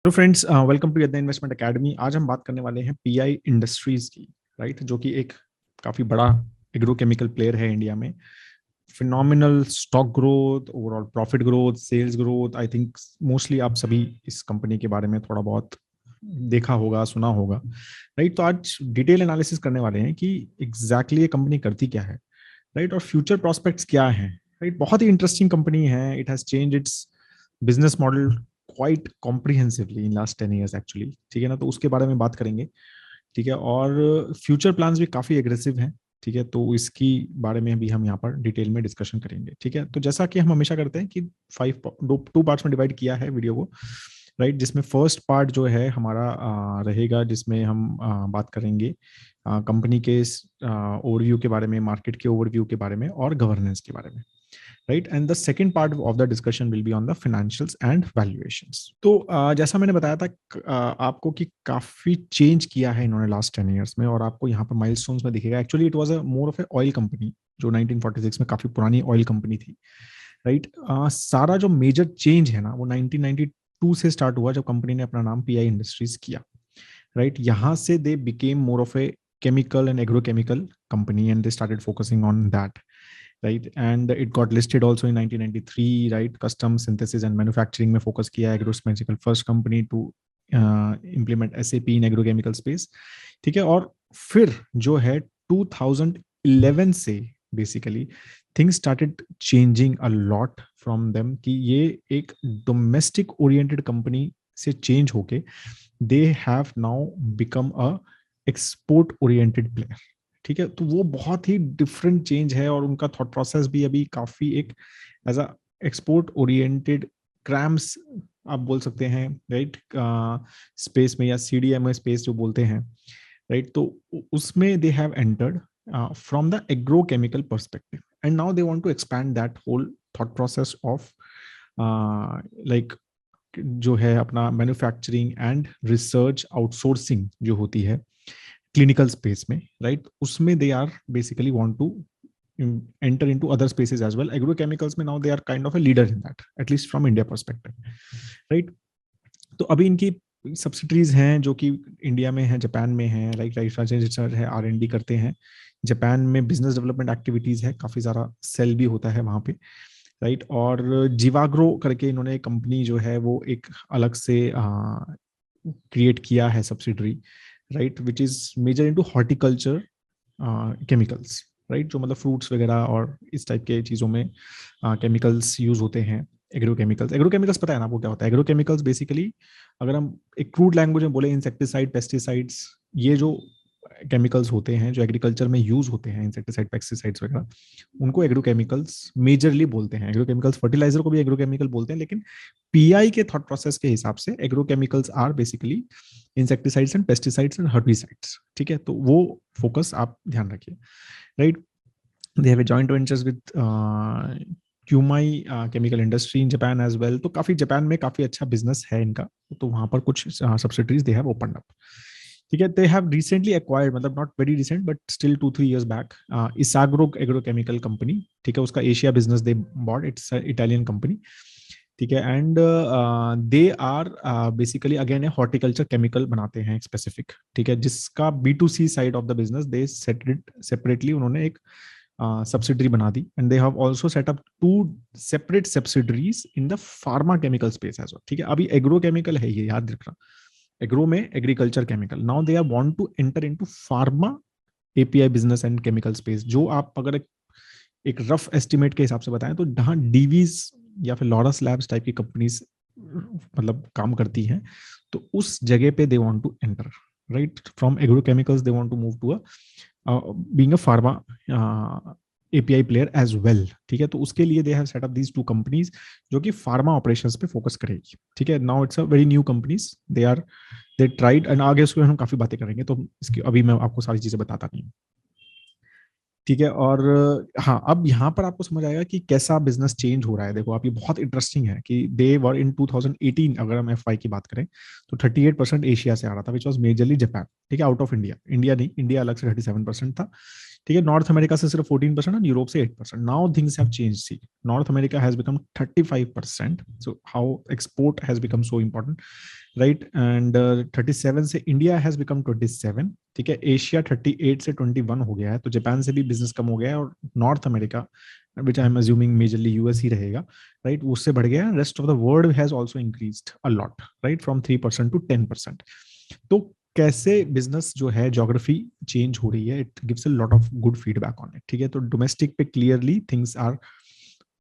तो friends, welcome to यदि investment academy. आज हम बात करने वाले हैं पीआई इंडस्ट्रीज की, राइट, जो कि एक काफी बड़ा एग्रोकेमिकल प्लेयर है इंडिया में। Phenomenal stock growth, overall profit growth, sales growth. I think mostly आप सभी इस कंपनी के बारे में थोड़ा बहुत देखा होगा, सुना होगा, राइट। तो आज डिटेल एनालिसिस करने वाले हैं कि एग्जैक्टली ये कंपनी करती क्या है, राइट, और फ्यूचर प्रोस्पेक्ट्स क्या हैं, राइट। बहुत ही इंटरेस्टिंग कंपनी है। It has change it's business model quite comprehensively in last 10 years actually, ठीक है ना। तो उसके बारे में बात करेंगे, ठीक है। और फ्यूचर प्लान्स भी काफी एग्रेसिव हैं, ठीक है। तो इसकी बारे में भी हम यहाँ पर डिटेल में डिस्कशन करेंगे, ठीक है। तो जैसा कि हम हमेशा करते हैं कि टू पार्ट्स में डिवाइड किया है वीडियो को, राइट। जिसमें फर्स्ट पार्ट जो है हमारा रहेगा, जिसमें हम बात करेंगे कंपनी के ओवरव्यू के बारे में, मार्केट के ओवरव्यू के बारे में और गवर्नेंस के बारे में, right. And the second part of the discussion will be on the financials and valuations. तो जैसा मैंने बताया था आपको कि काफी चेंज किया है इन्होंने लास्ट 10 years में, और आपको यहाँ पर माइलस्टोन्स में दिखेगा। Actually it was a more of A oil company, जो 1946 में काफी पुरानी ऑयल कंपनी थी, राइट। सारा जो मेजर चेंज है ना, वो 1992 से स्टार्ट हुआ, जब कंपनी ने अपना नाम पीआई इंडस्ट्रीज किया, राइट। यहाँ से they became more of A chemical and agrochemical company, and they started focusing on that, right. And it got listed also in 1993, right. Custom synthesis and manufacturing में focus किया, agrochemical first company to implement SAP in agrochemical space, ठीक है। और फिर जो है 2011 से basically things started changing a lot from them, कि ये एक डोमेस्टिक ओरिएंटेड कंपनी से चेंज होके दे have now become a export oriented player, ठीक है। तो वो बहुत ही डिफरेंट चेंज है, और उनका थॉट प्रोसेस भी अभी काफी एक as a export oriented CRAMS आप बोल सकते हैं, राइट, स्पेस में, या सीडीएमओ स्पेस जो बोलते हैं, राइट। तो उसमें they have entered from the agrochemical perspective, and now they want to expand that whole thought process of like जो है अपना मैन्युफैक्चरिंग एंड रिसर्च आउटसोर्सिंग जो होती है क्लिनिकल स्पेस में, राइट। उसमें they are basically want to enter into other spaces as well. Agrochemicals में now they are kind of a leader in that, at least from India perspective, right. तो अभी इनकी subsidiaries हैं जो कि India में है, जापान में है, लाइक रिसर्च है, R&D करते हैं। जापान में बिजनेस डेवलपमेंट एक्टिविटीज है, काफी सारा सेल भी होता है वहां पे, राइट। और जीवाग्रो करके इन्होंने कंपनी जो है वो एक अलग से क्रिएट किया है subsidiary, right, which is major into horticulture chemicals, right. जो मतलब फ्रूट्स वगैरह और इस टाइप के चीज़ों में केमिकल्स यूज होते हैं। एग्रोकेमिकल्स, एग्रोकेमिकल्स पता है ना आपको क्या होता है? एग्रोकेमिकल्स बेसिकली, अगर हम एक क्रूड लैंग्वेज में बोले, इंसेक्टिसाइड, पेस्टिसाइड्स, ये जो केमिकल्स होते हैं जो एग्रीकल्चर में यूज होते हैं, इंसेक्टिसाइड, पेस्टिसाइड्स वगैरह, उनको एग्रोकेमिकल्स मेजरली बोलते हैं। एग्रोकेमिकल्स, फर्टिलाइजर को भी एग्रोकेमिकल बोलते हैं, लेकिन पीआई के थॉट प्रोसेस के हिसाब से agrochemicals are basically insecticides and pesticides and herbicides, ठीक है। तो वो फोकस आप ध्यान रखिए, right. They have a joint ventures with Kumiai chemical industry in Japan as well. तो काफी जापान में काफी अच्छा बिजनेस है इनका, तो वहां पर कुछ subsidiaries they have opened up, ठीक है। दे हैव रिसेंटली एक्वायर्ड, मतलब not very recent but still 2-3 years back, Isagro agrochemical company, ठीक है। उसका Asia business they bought, its Italian company, ठीक है। And they are basically again a horticulture chemical बनाते हैं स्पेसिफिक, ठीक है। जिसका B2C side of the business they set separately उन्होंने एक सब्सिडरी बना दी, and they have also set up 2 separate subsidiaries in the pharma chemical space as well, ठीक है। अभी एग्रो केमिकल है, ये याद रखना, एग्रो में agriculture chemical. Now they are want to enter into pharma API business and chemical space. जो आप अगर एक रफ एस्टिमेट के हिसाब से बताएं तो जहां डीवीज या फिर लॉरस लैब्स टाइप की कंपनीज मतलब काम करती हैं, तो उस जगह पे they want to enter, right. From agrochemicals they want to move to being a pharma API player as well, ठीक है। तो उसके लिए they have set up these 2 companies जो कि फार्मा ऑपरेशंस पे फोकस करेगी, ठीक है। Now it's a very new companies, they tried, and आगे उसके हम काफी बातें करेंगे, तो इसकी अभी मैं आपको सारी चीजें बताता नहीं हूँ, ठीक है। और हाँ, अब यहाँ पर आपको समझ आएगा कि कैसा बिजनेस चेंज हो रहा है। देखो आप, ये बहुत इंटरेस्टिंग है कि दे वर इन 2018, अगर हम एफवाई की बात करें तो 38% एशिया से आ रहा था, विच वॉज मेजरली जापान, ठीक है, आउट ऑफ इंडिया। इंडिया नहीं, इंडिया अलग से 37% था, ठीक है, नॉर्थ अमेरिका से सिर्फ 14% और यूरोप से 8%. Now things have change. See, North America has become 35%. So how export has become so important, right. And 37 से इंडिया हैज बिकम 27. ठीक है, एशिया 38 से 21 हो गया है, तो जापान से भी बिजनेस कम हो गया है, और North America which I am assuming majorly US ही रहेगा, राइट, उससे बढ़ गया है. Rest of the world has also increased a lot, right, from 3% to 10%. तो कैसे बिजनेस जो है ज्योग्राफी चेंज हो रही है, it gives a lot of good feedback on it. ठीक है, तो डोमेस्टिक पे clearly things are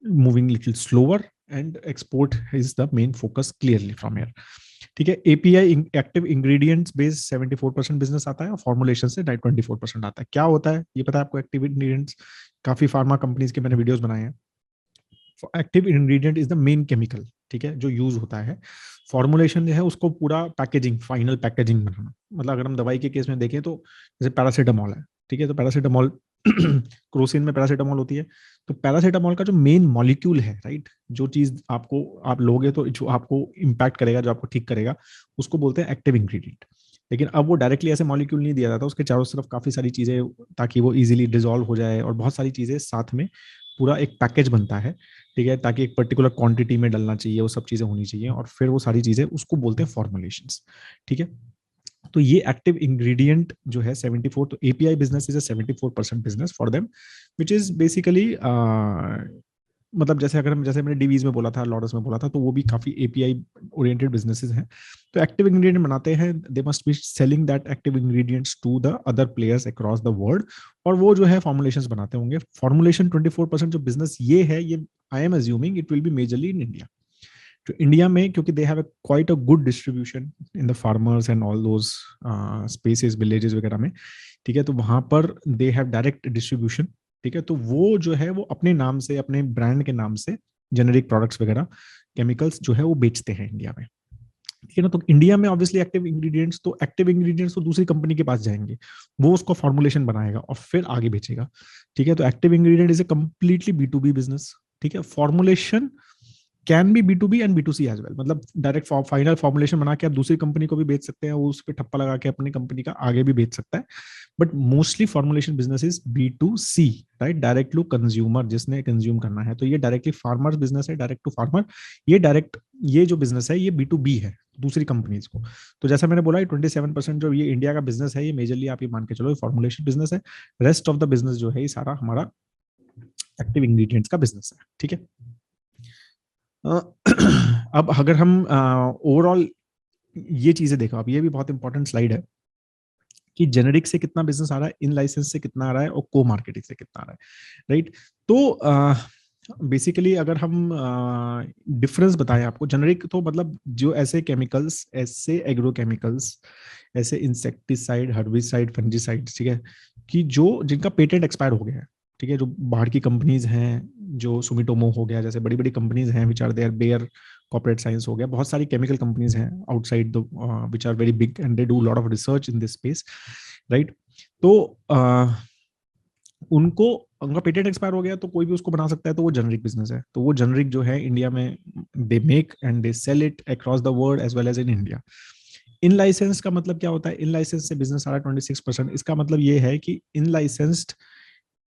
moving little slower and export is the main focus clearly from here. ठीक है, API active ingredients based 74% business आता है, और फॉर्मुलेशन से 24% आता है. क्या होता है ये पता है आपको? एक्टिव इंग्रेडिएंट्स काफी फार्मा कंपनीज के मैंने वीडियोस बनाए हैं. Active ingredient is the main chemical, ठीक है, जो यूज होता है. फॉर्मुलेशन जो है उसको पूरा पैकेजिंग, फाइनल पैकेजिंग बनाना. मतलब अगर हम दवाई के केस में देखें तो जैसे पैरासीटामोल है, ठीक है, तो पैरासीटामोल क्रोसिन में पैरासीटामोल होती है. तो पैरासीटामोल का जो मेन मॉलिक्यूल है, राइट, जो चीज आपको आप लोगे तो जो आपको इम्पैक्ट करेगा, जो आपको ठीक करेगा, उसको बोलते हैं एक्टिव इंग्रेडिएंट. लेकिन अब वो डायरेक्टली ऐसे मॉलिक्यूल नहीं दिया जाता, उसके चारों तरफ काफी सारी चीजें, ताकि वो इजीली डिसॉल्व हो जाए, और बहुत सारी चीजें साथ में पूरा एक पैकेज बनता है. ठीक है, ताकि एक पर्टिकुलर क्वांटिटी में डलना चाहिए, वो सब चीजें होनी चाहिए, और फिर वो सारी चीजें उसको बोलते हैं फॉर्मुलेशंस. ठीक है, तो ये एक्टिव इंग्रेडिएंट जो है 74, तो API business is a 74% business for them, which is basically मतलब जैसे अगर हम, जैसे मैंने डीवीज में बोला था, लॉर्डस में बोला था, तो वो भी काफी एपीआई ओरिएंटेड बिजनेसेस हैं. तो एक्टिव इंग्रेडिएंट बनाते हैं, they must be selling that active ingredients to the other players across the world, और वो जो है फॉर्मुलेशंस बनाते होंगे. फॉर्मुलेशन 24% जो बिजनेस ये है, ये आई am assuming it will be majorly in India. तो इंडिया में क्योंकि they have quite a good distribution in the farmers and all those spaces, villages वगैरह में. ठीक है, तो वहां पर दे हैव डायरेक्ट डिस्ट्रीब्यूशन. ठीक है, तो वो जो है वो अपने नाम से, अपने ब्रांड के नाम से जेनेरिक प्रोडक्ट्स वगैरह, केमिकल्स जो है वो बेचते हैं इंडिया में. ठीक है ना, तो इंडिया में ऑब्वियसली एक्टिव इंग्रेडिएंट्स तो दूसरी कंपनी के पास जाएंगे, वो उसको फॉर्मुलेशन बनाएगा और फिर आगे बेचेगा. ठीक है, तो active ingredient is a completely B to B business. ठीक है, formulation can be B to B and B to C as well. मतलब डायरेक्ट फाइनल फॉर्मुलेशन बना के आप दूसरी कंपनी को भी बेच सकते हैं, वो उस पर ठप्पा लगा के अपनी कंपनी का आगे भी बेच सकता है. But mostly formulation business is B to C, right, direct to consumer, जिसने कंज्यूम करना है. तो ये डायरेक्टली फार्मर बिजनेस है, डायरेक्ट टू फार्मर. ये जो बिजनेस है ये बी टू बी है दूसरी कंपनीज को. तो जैसा मैंने बोला 27% जो ये इंडिया का बिजनेस है, ये मेजरली आप ये मान के चलो फॉर्मुलेशन बिजनेस है. रेस्ट ऑफ द बिजनेस जो है ये सारा हमारा एक्टिव इंग्रेडिएंट्स का बिजनेस है. ठीक है, अब अगर हम ओवरऑल ये चीजें देखो, अब ये भी बहुत इंपॉर्टेंट स्लाइड है कि जेनेरिक से कितना बिजनेस आ रहा है, इन लाइसेंस से कितना आ रहा है, और को मार्केटिंग से कितना आ रहा है, राइट. तो बेसिकली अगर हम डिफरेंस बताएं आपको, जेनेरिक तो मतलब जो ऐसे केमिकल्स, ऐसे एग्रोकेमिकल्स, ऐसे इंसेक्टिसाइड, हर्बिसाइड, फंजीसाइड, ठीक है, कि जो जिनका पेटेंट एक्सपायर हो गया है. ठीक है, जो बाहर की कंपनीज हैं, जो सुमिटोमो हो गया, जैसे बड़ी बड़ी कंपनीज हैं which are there, Bayer corporate science हो गया, बहुत सारी केमिकल कंपनीज हैं outside the which are very big and they do lot of research in this space, right. तो उनको, उनका पेटेंट एक्सपायर हो गया तो कोई भी उसको बना सकता है, तो वो जेनरिक बिजनेस है. तो वो जेनरिक जो है इंडिया में they make and they sell it across the world as well as in India. In license का मतलब क्या होता है? इन लाइसेंस से बिजनेस आ रहा है 26%. इसका मतलब ये है कि इन लाइसेंस्ड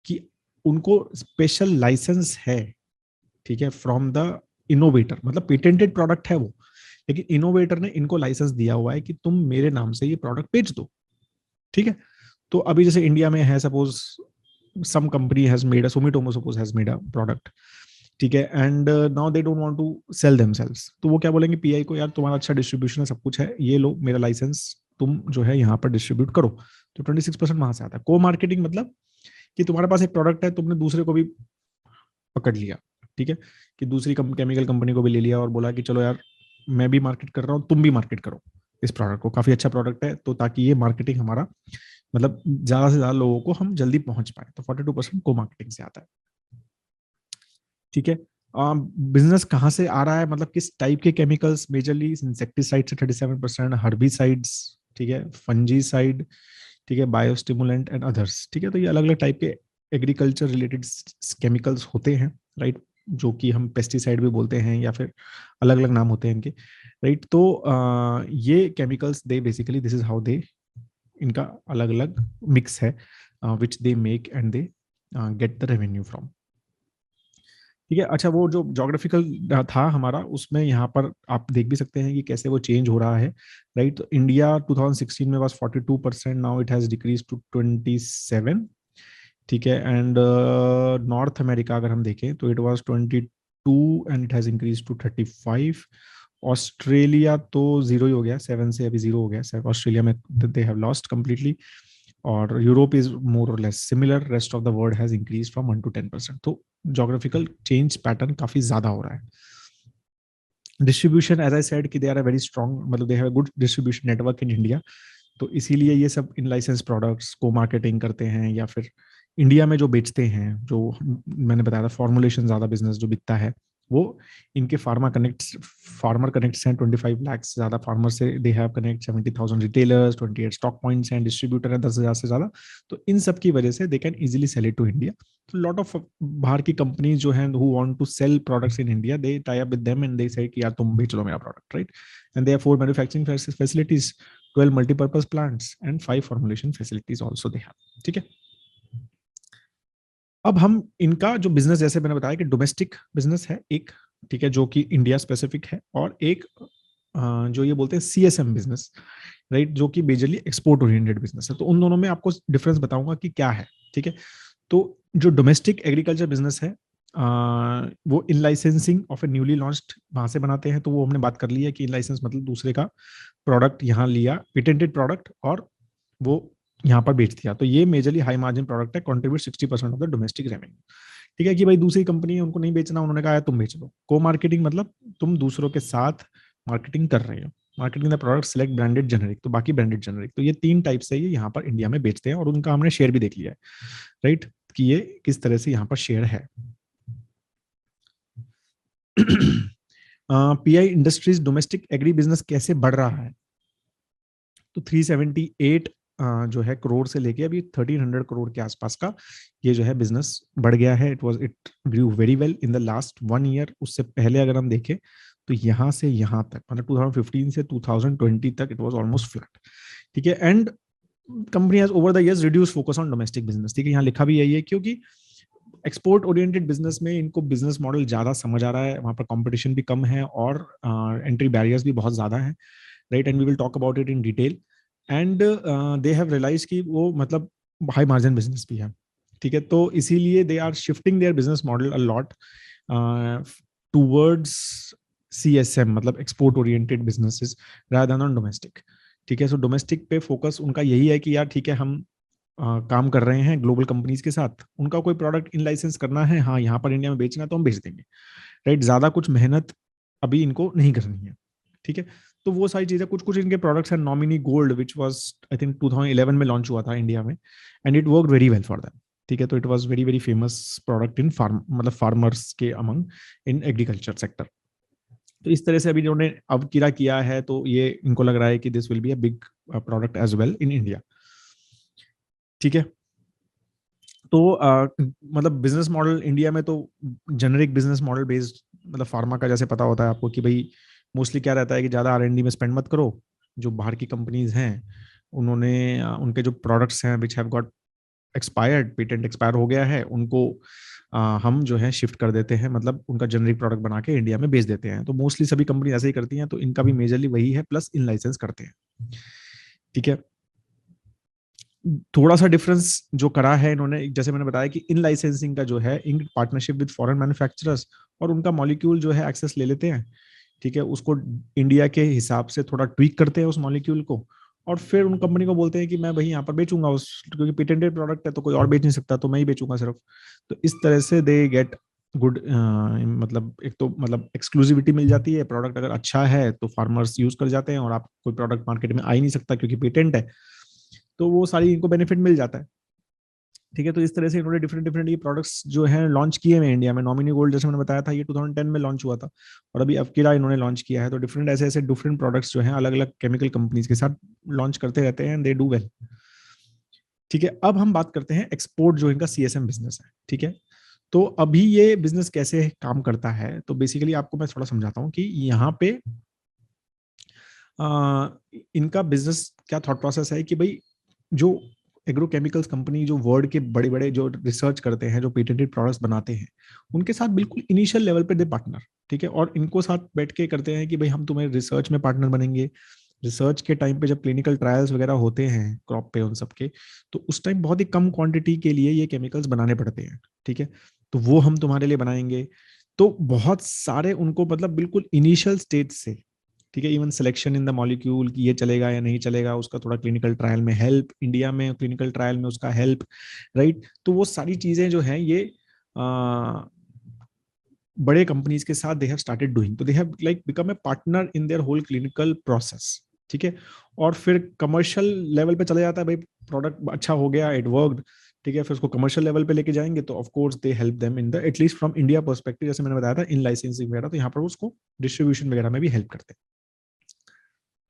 कि उनको स्पेशल लाइसेंस है, ठीक है, फ्रॉम द इनोवेटर. मतलब पेटेंटेड प्रोडक्ट है वो, लेकिन इनोवेटर ने इनको लाइसेंस दिया हुआ है कि तुम मेरे नाम से ये प्रोडक्ट बेच दो. ठीक है, तो अभी जैसे इंडिया में है, suppose some company has made a, Sumitomo suppose has made a product, ठीक है, and now they don't want to sell themselves. तो वो क्या बोलेंगे पीआई को, यार तुम्हारा अच्छा डिस्ट्रीब्यूशन है, सब कुछ है, ये लो मेरा लाइसेंस, तुम जो है यहाँ पर डिस्ट्रीब्यूट करो. तो 26% वहां से आता है. को मार्केटिंग मतलब कि तुम्हारे पास एक प्रोडक्ट है, तुमने दूसरे को भी पकड़ लिया. ठीक है, कि दूसरी केमिकल कंपनी को भी ले लिया और बोला कि चलो यार मैं भी मार्केट कर रहा हूँ, तुम भी मार्केट करो इस प्रोडक्ट को, काफी अच्छा प्रोडक्ट है, तो ताकि ये मार्केटिंग हमारा मतलब ज्यादा से ज्यादा लोगों को हम जल्दी पहुंच पाए. तो 42% को मार्केटिंग से आता है. ठीक है, बिजनेस कहाँ से आ रहा है, मतलब किस टाइप के केमिकल्स? मेजरली इंसेक्टिसाइड से 37%, हर्बिसाइड्स, ठीक है, फंजीसाइड, ठीक है, बायोस्टिमुलेंट एंड अदर्स. ठीक है, तो ये अलग अलग टाइप के एग्रीकल्चर रिलेटेड केमिकल्स होते हैं, राइट, जो कि हम पेस्टिसाइड भी बोलते हैं, या फिर अलग अलग नाम होते हैं इनके, राइट. तो ये chemicals they basically, this is how they, इनका अलग अलग मिक्स है which they make and they get the revenue from. ठीक है, अच्छा वो जो जोग्राफिकल था हमारा, उसमें यहाँ पर आप देख भी सकते हैं कि कैसे वो चेंज हो रहा है, राइट। तो इंडिया 2016 में was 42%, now it has decrease to 27। ठीक है, एंड नॉर्थ अमेरिका अगर हम देखें तो it was 22 and it has increase to 35। Australia तो जीरो ही हो गया, 7 से अभी जीरो हो गया ऑस्ट्रेलिया में, दे हैव लॉस्ट कंप्लीटली। और यूरोप इज मोर और less similar, rest of the world has increase from 1 to 10%। तो जोग्राफिकल चेंज पैटर्न काफी ज्यादा हो रहा है। डिस्ट्रीब्यूशन, एज आई सेड कि they are a very strong, मतलब they have a good distribution network in India. तो इसीलिए ये सब इन लाइसेंस प्रोडक्ट्स को मार्केटिंग करते हैं, या फिर इंडिया में जो बेचते हैं, जो मैंने बताया था फॉर्मुलेशन ज्यादा बिजनेस जो बिकता है, वो इनके फार्मर कनेक्ट्स हैं 25 लाख से ज्यादा फार्मर से, they have connect 70,000 retailers, 28 stock points हैं, डिस्ट्रीब्यूटर हैं 10,000 से ज्यादा। तो इन सब की वजह से they can easily sell it to India. तो लॉट ऑफ बाहर की कंपनीज जो हैं who want to sell products in India, they tie up with them and they say कि यार तुम बेच लो मेरा product, right. And they have 4 manufacturing facilities, 12 multipurpose plants and 5 formulation facilities also they have। ठीक है, अब हम इनका जो बिजनेस, जैसे मैंने बताया कि डोमेस्टिक बिजनेस है एक, ठीक है, जो कि इंडिया स्पेसिफिक है, और एक जो ये बोलते हैं सीएसएम बिजनेस, राइट, जो कि मेजरली एक्सपोर्ट ओरिएंटेड बिजनेस है। तो उन दोनों में आपको डिफरेंस बताऊंगा कि क्या है। ठीक है, तो जो डोमेस्टिक एग्रीकल्चर बिजनेस है, वो in licensing of a newly launched वहां से बनाते हैं। तो वो हमने बात कर ली है कि इन लाइसेंस मतलब दूसरे का प्रोडक्ट यहाँ लिया, पेटेंटेड प्रोडक्ट, और वो यहाँ पर बेच दिया। तो ये मेजरली हाई मार्जिन प्रोडक्ट है, contribute 60% of the domestic revenue. ठीक है, कि भाई दूसरी कंपनी है, उनको नहीं बेचना, उन्होंने कहा है तुम बेच लो। को मार्केटिंग मतलब तुम दूसरों के साथ मार्केटिंग कर रहे हो, marketing the product, select branded generic, तो बाकी ब्रांडेड जेनरिक। तो ये 3 टाइप से ये यहाँ पर इंडिया में बेचते हैं, और उनका हमने शेयर भी देख लिया है, राइट, कि ये किस तरह से यहाँ पर शेयर है। Pi industries domestic agri business कैसे बढ़ रहा है? तो 378 जो है करोड़ से लेके अभी 1300 करोड़ के आसपास का ये जो है बिजनेस बढ़ गया है। It grew very well in the last 1 year. उससे पहले अगर हम देखें तो यहाँ से यहाँ तक, मतलब 2015 से 2020 तक इट वाज ऑलमोस्ट फ्लैट। ठीक है, and company has over the years reduce focus on domestic business. ठीक है, यहाँ लिखा भी यही है, क्योंकि एक्सपोर्ट ओरिएंटेड बिजनेस में इनको बिजनेस मॉडल ज्यादा समझ आ रहा है, वहां पर कंपटीशन भी कम है, और एंट्री बैरियर्स भी बहुत ज्यादा है, right. And we will talk about it in detail. And they have realise कि वो मतलब हाई मार्जिन बिजनेस भी है। ठीक है, तो इसीलिए they are shifting their business model a lot towards CSM, मतलब export oriented businesses rather than domestic. ठीक है, सो डोमेस्टिक पे फोकस उनका यही है कि यार ठीक है, हम काम कर रहे हैं ग्लोबल कंपनीज के साथ, उनका कोई प्रोडक्ट इन लाइसेंस करना है, हाँ यहाँ पर इंडिया में बेचना है तो हम बेच देंगे, राइट। ज्यादा कुछ मेहनत अभी इनको नहीं करनी है। ठीक है, तो वो सारी चीजें, कुछ कुछ इनके प्रोडक्ट्स हैं, nominee gold which was I think 2011 में लॉन्च हुआ था इंडिया में, and it work very well for them. ठीक है, तो it was very very famous product in मतलब फार्मर्स के अमंग इन एग्रीकल्चर सेक्टर। तो इस तरह से अभी इन्होंने अब किया है, तो ये इनको लग रहा है कि this will be a big product as well in India. ठीक है, तो मतलब बिजनेस मॉडल इंडिया में तो जेनरिक बिजनेस मॉडल बेस्ड, मतलब फार्मा का जैसे पता होता है आपको कि भाई मोस्टली क्या रहता है कि ज्यादा आर एंड डी में स्पेंड मत करो। जो बाहर की कंपनीज हैं, उन्होंने उनके जो प्रोडक्ट्स हैं which have got expired, patent expire हो गया है, उनको हम जो है शिफ्ट कर देते हैं, मतलब उनका जेनरिक प्रोडक्ट बना के इंडिया में बेच देते हैं। तो मोस्टली सभी कंपनी ऐसे ही करती हैं, तो इनका भी मेजरली वही है, प्लस इन लाइसेंस करते हैं। ठीक है, थोड़ा सा डिफरेंस जो करा है इन्होंने, जैसे मैंने बताया कि इन लाइसेंसिंग का जो है in partnership with foreign manufacturers, और उनका मॉलिक्यूल जो है एक्सेस ले लेते हैं। ठीक है, उसको इंडिया के हिसाब से थोड़ा ट्वीक करते हैं उस मॉलिक्यूल को, और फिर उन कंपनी को बोलते हैं कि मैं भाई यहाँ पर बेचूंगा उस, क्योंकि पेटेंटेड प्रोडक्ट है तो कोई और बेच नहीं सकता, तो मैं ही बेचूंगा सिर्फ। तो इस तरह से दे गेट गुड, मतलब एक तो मतलब एक्सक्लूसिविटी मिल जाती है, प्रोडक्ट अगर अच्छा है तो फार्मर्स यूज कर जाते हैं, और आप कोई प्रोडक्ट मार्केट में आ ही नहीं सकता क्योंकि पेटेंट है, तो वो सारी इनको बेनिफिट मिल जाता है। ठीक है, तो इस तरह से इन्होंने डिफरेंट डिफरेंट ये प्रोडक्ट्स जो हैं लॉन्च किए हुए इंडिया में। नॉमिनी गोल्ड जैसे मैंने बताया था, ये 2010 में लॉन्च हुआ था, और अभी अवकिरा इन्होंने लॉन्च किया है। तो डिफरेंट ऐसे ऐसे डिफरेंट प्रोडक्ट्स जो हैं अलग अलग केमिकल कंपनीज के साथ लॉन्च करते रहते हैं, एंड दे डू वेल। ठीक है, अब हम बात करते हैं एक्सपोर्ट जो इनका सीएसएम बिजनेस है। ठीक है, तो अभी ये बिजनेस कैसे काम करता है, तो बेसिकली आपको मैं थोड़ा समझाता हूँ कि यहाँ पे इनका बिजनेस क्या थॉट प्रोसेस है कि भाई जो एग्रोकेमिकल्स कंपनी जो वर्ल्ड के बड़े बड़े जो रिसर्च करते हैं, जो पेटेंटेड प्रोडक्ट्स बनाते हैं, उनके साथ बिल्कुल इनिशियल लेवल पे दे पार्टनर, ठीक है, और इनको साथ बैठ के करते हैं कि भाई हम तुम्हें रिसर्च में पार्टनर बनेंगे। रिसर्च के टाइम पे जब क्लिनिकल ट्रायल्स वगैरह होते हैं क्रॉप पे उन सब के, तो उस टाइम बहुत ही कम क्वांटिटी के लिए ये केमिकल्स बनाने पड़ते हैं, ठीक है, तो वो हम तुम्हारे लिए बनाएंगे। तो बहुत सारे उनको मतलब बिल्कुल इनिशियल स्टेज से, ठीक है, even selection in the molecule कि ये चलेगा या नहीं चलेगा, उसका थोड़ा क्लिनिकल ट्रायल में हेल्प, इंडिया में क्लिनिकल ट्रायल में उसका हेल्प, राइट। तो वो सारी चीजें जो है ये बड़े कंपनीज के साथ दे हैव स्टार्टेड डूइंग, तो they have like become a partner in their whole clinical process, ठीक है। और फिर कमर्शियल लेवल पे चला जाता है, भाई प्रोडक्ट अच्छा हो गया, इट वर्कड, ठीक है, फिर उसको कमर्शियल लेवल पे लेके जाएंगे, तो of course they help them in the at least from India perspective, जैसे मैंने बताया था इन लाइसेंसिंग वगैरह, तो यहाँ पर उसको डिस्ट्रीब्यूशन वगैरह में भी हेल्प करते हैं।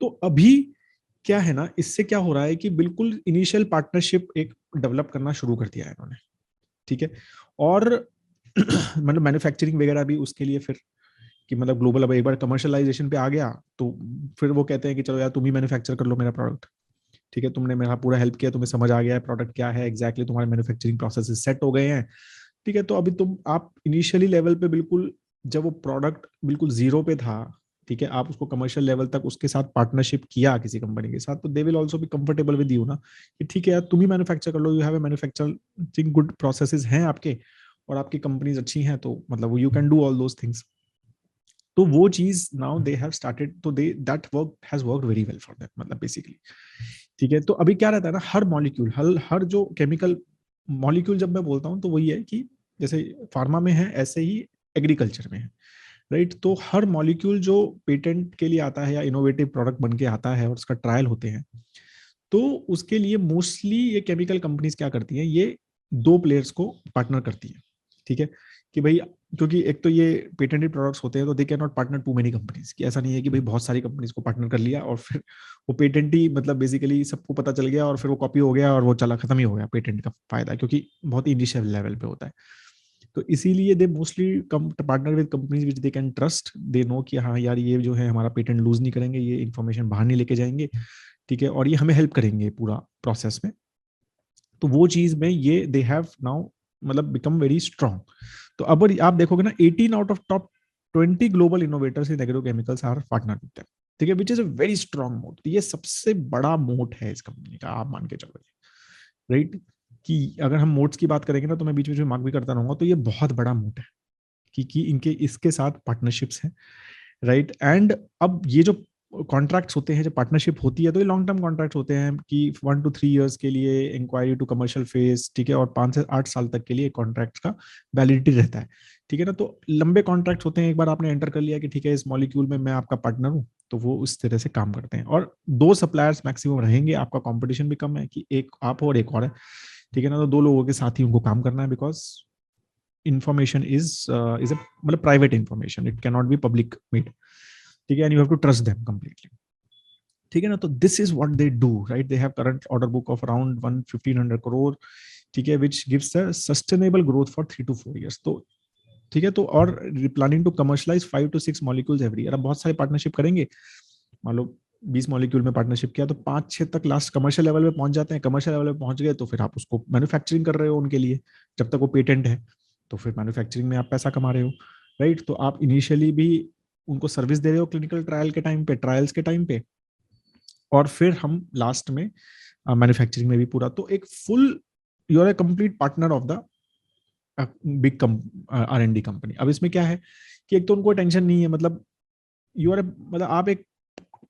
तो अभी क्या है ना, इससे क्या हो रहा है कि बिल्कुल इनिशियल पार्टनरशिप एक डेवलप करना शुरू कर दिया है इन्होंने, ठीक है। और मतलब मैन्युफैक्चरिंग वगैरह भी उसके लिए फिर कि मतलब ग्लोबल अब एक बार कमर्शलाइजेशन पे आ गया, तो फिर वो कहते हैं कि चलो यार तुम ही मैन्युफैक्चर कर लो मेरा प्रोडक्ट, ठीक है, तुमने मेरा पूरा हेल्प किया, तुम्हें समझ आ गया है प्रोडक्ट क्या है एग्जैक्टली, तुम्हारे मैन्युफैक्चरिंग प्रोसेस सेट हो गए हैं, ठीक है। तो अभी तुम आप इनिशियली लेवल पे बिल्कुल, जब वो प्रोडक्ट बिल्कुल जीरो पे था, ठीक है, आप उसको कमर्शियल लेवल तक उसके साथ पार्टनरशिप किया किसी कंपनी के साथ, तो they will also be comfortable with you ना, कि ठीक है यार तुम ही मैन्युफैक्चर कर लो, you have a manufacturing good processes हैं आपके, और आपकी कंपनीज अच्छी हैं, तो मतलब you can do all those things. तो वो चीज नाउ दे हैव स्टार्टेड, तो they that work has worked very well for them, मतलब बेसिकली, ठीक है। तो अभी क्या रहता है ना, हर मॉलिक्यूल, हर जो केमिकल मॉलिक्यूल, जब मैं बोलता हूँ तो वही है कि जैसे फार्मा में है ऐसे ही एग्रीकल्चर में है, राइट। तो हर मॉलिक्यूल जो पेटेंट के लिए आता है या इनोवेटिव प्रोडक्ट बन के आता है और उसका ट्रायल होते हैं, तो उसके लिए मोस्टली ये केमिकल कंपनीज क्या करती हैं, ये दो प्लेयर्स को पार्टनर करती है, ठीक है, कि भाई क्योंकि एक तो ये पेटेंटेड प्रोडक्ट्स होते हैं, तो they can not partner too many companies, कि ऐसा नहीं है कि भाई बहुत सारी कंपनीज को पार्टनर कर लिया और फिर वो पेटेंट ही मतलब बेसिकली सबको पता चल गया और फिर वो कॉपी हो गया और वो चला खत्म ही हो गया पेटेंट का फायदा, क्योंकि बहुत ही इनिशियल लेवल पे होता है। तो इसीलिए they mostly partner with companies which they can trust, they know कि हाँ यार ये जो है हमारा पेटेंट लूज नहीं करेंगे, ये इन्फॉर्मेशन बाहर नहीं लेके जाएंगे, ठीक है, और ये हमें हेल्प करेंगे पूरा प्रोसेस में। तो वो चीज में ये दे हैव नाउ मतलब बिकम वेरी स्ट्रांग। तो अब आप देखोगे ना, 18 out of top 20 global innovators in agrochemicals are partner with them, ठीक है, which is a very strong moat. ये सबसे बड़ा मोट है इस कंपनी का, आप मान के चलो, राइट। कि अगर हम मोट्स की बात करेंगे ना, तो मैं बीच बीच में मार्क भी करता रहूंगा, तो ये बहुत बड़ा मोट है कि इनके इसके साथ पार्टनरशिप्स हैं, राइट। एंड अब ये जो कॉन्ट्रैक्ट्स होते हैं, जब पार्टनरशिप होती है, तो ये लॉन्ग टर्म कॉन्ट्रैक्ट्स होते हैं कि 1 to 3 years के लिए इंक्वायरी टू कमर्शियल फेज, ठीक है, और 5 से 8 साल तक के लिए कॉन्ट्रैक्ट का वैलिडिटी रहता है, ठीक है ना। तो लंबे कॉन्ट्रैक्ट्स होते हैं, एक बार आपने एंटर कर लिया कि ठीक है इस मॉलिक्यूल में मैं आपका पार्टनर हूँ, तो वो उस तरह से काम करते हैं। और दो सप्लायर्स मैक्सिमम रहेंगे, आपका कंपटीशन भी कम है कि एक आप हो और एक और है, ठीक है ना। तो दो लोगों के साथ ही उनको काम करना है, बिकॉज information is a मतलब private information, it cannot be public made, ठीक है, and you have to trust them completely, ठीक है ना। तो this is what they do, right? They have current order book of around 1,500 crore, ठीक है, which gives a sustainable growth for 3 to 4 years। तो ठीक है, तो और planning to commercialise 5 to 6 molecules every year. अब बहुत सारे पार्टनरशिप करेंगे, मान लो 20 मॉलिक्यूल में पार्टनरशिप किया, तो 5-6 तक लास्ट कमर्शियल लेवल पे पहुंच जाते हैं। कमर्शियल लेवल पे पहुंच गए तो फिर आप उसको मैन्युफैक्चरिंग कर रहे हो उनके लिए, जब तक वो पेटेंट है, तो फिर मैन्युफैक्चरिंग में आप पैसा कमा रहे हो, राइट। तो आप इनिशियली भी उनको सर्विस दे रहे हो क्लिनिकल ट्रायल के टाइम पे, ट्रायल्स के टाइम पे, और फिर हम लास्ट में मैन्युफैक्चरिंग में भी पूरा, तो एक full you are a complete partner of the big R&D company. अब इसमें क्या है कि एक तो उनको टेंशन नहीं है, मतलब यू आर मतलब आप एक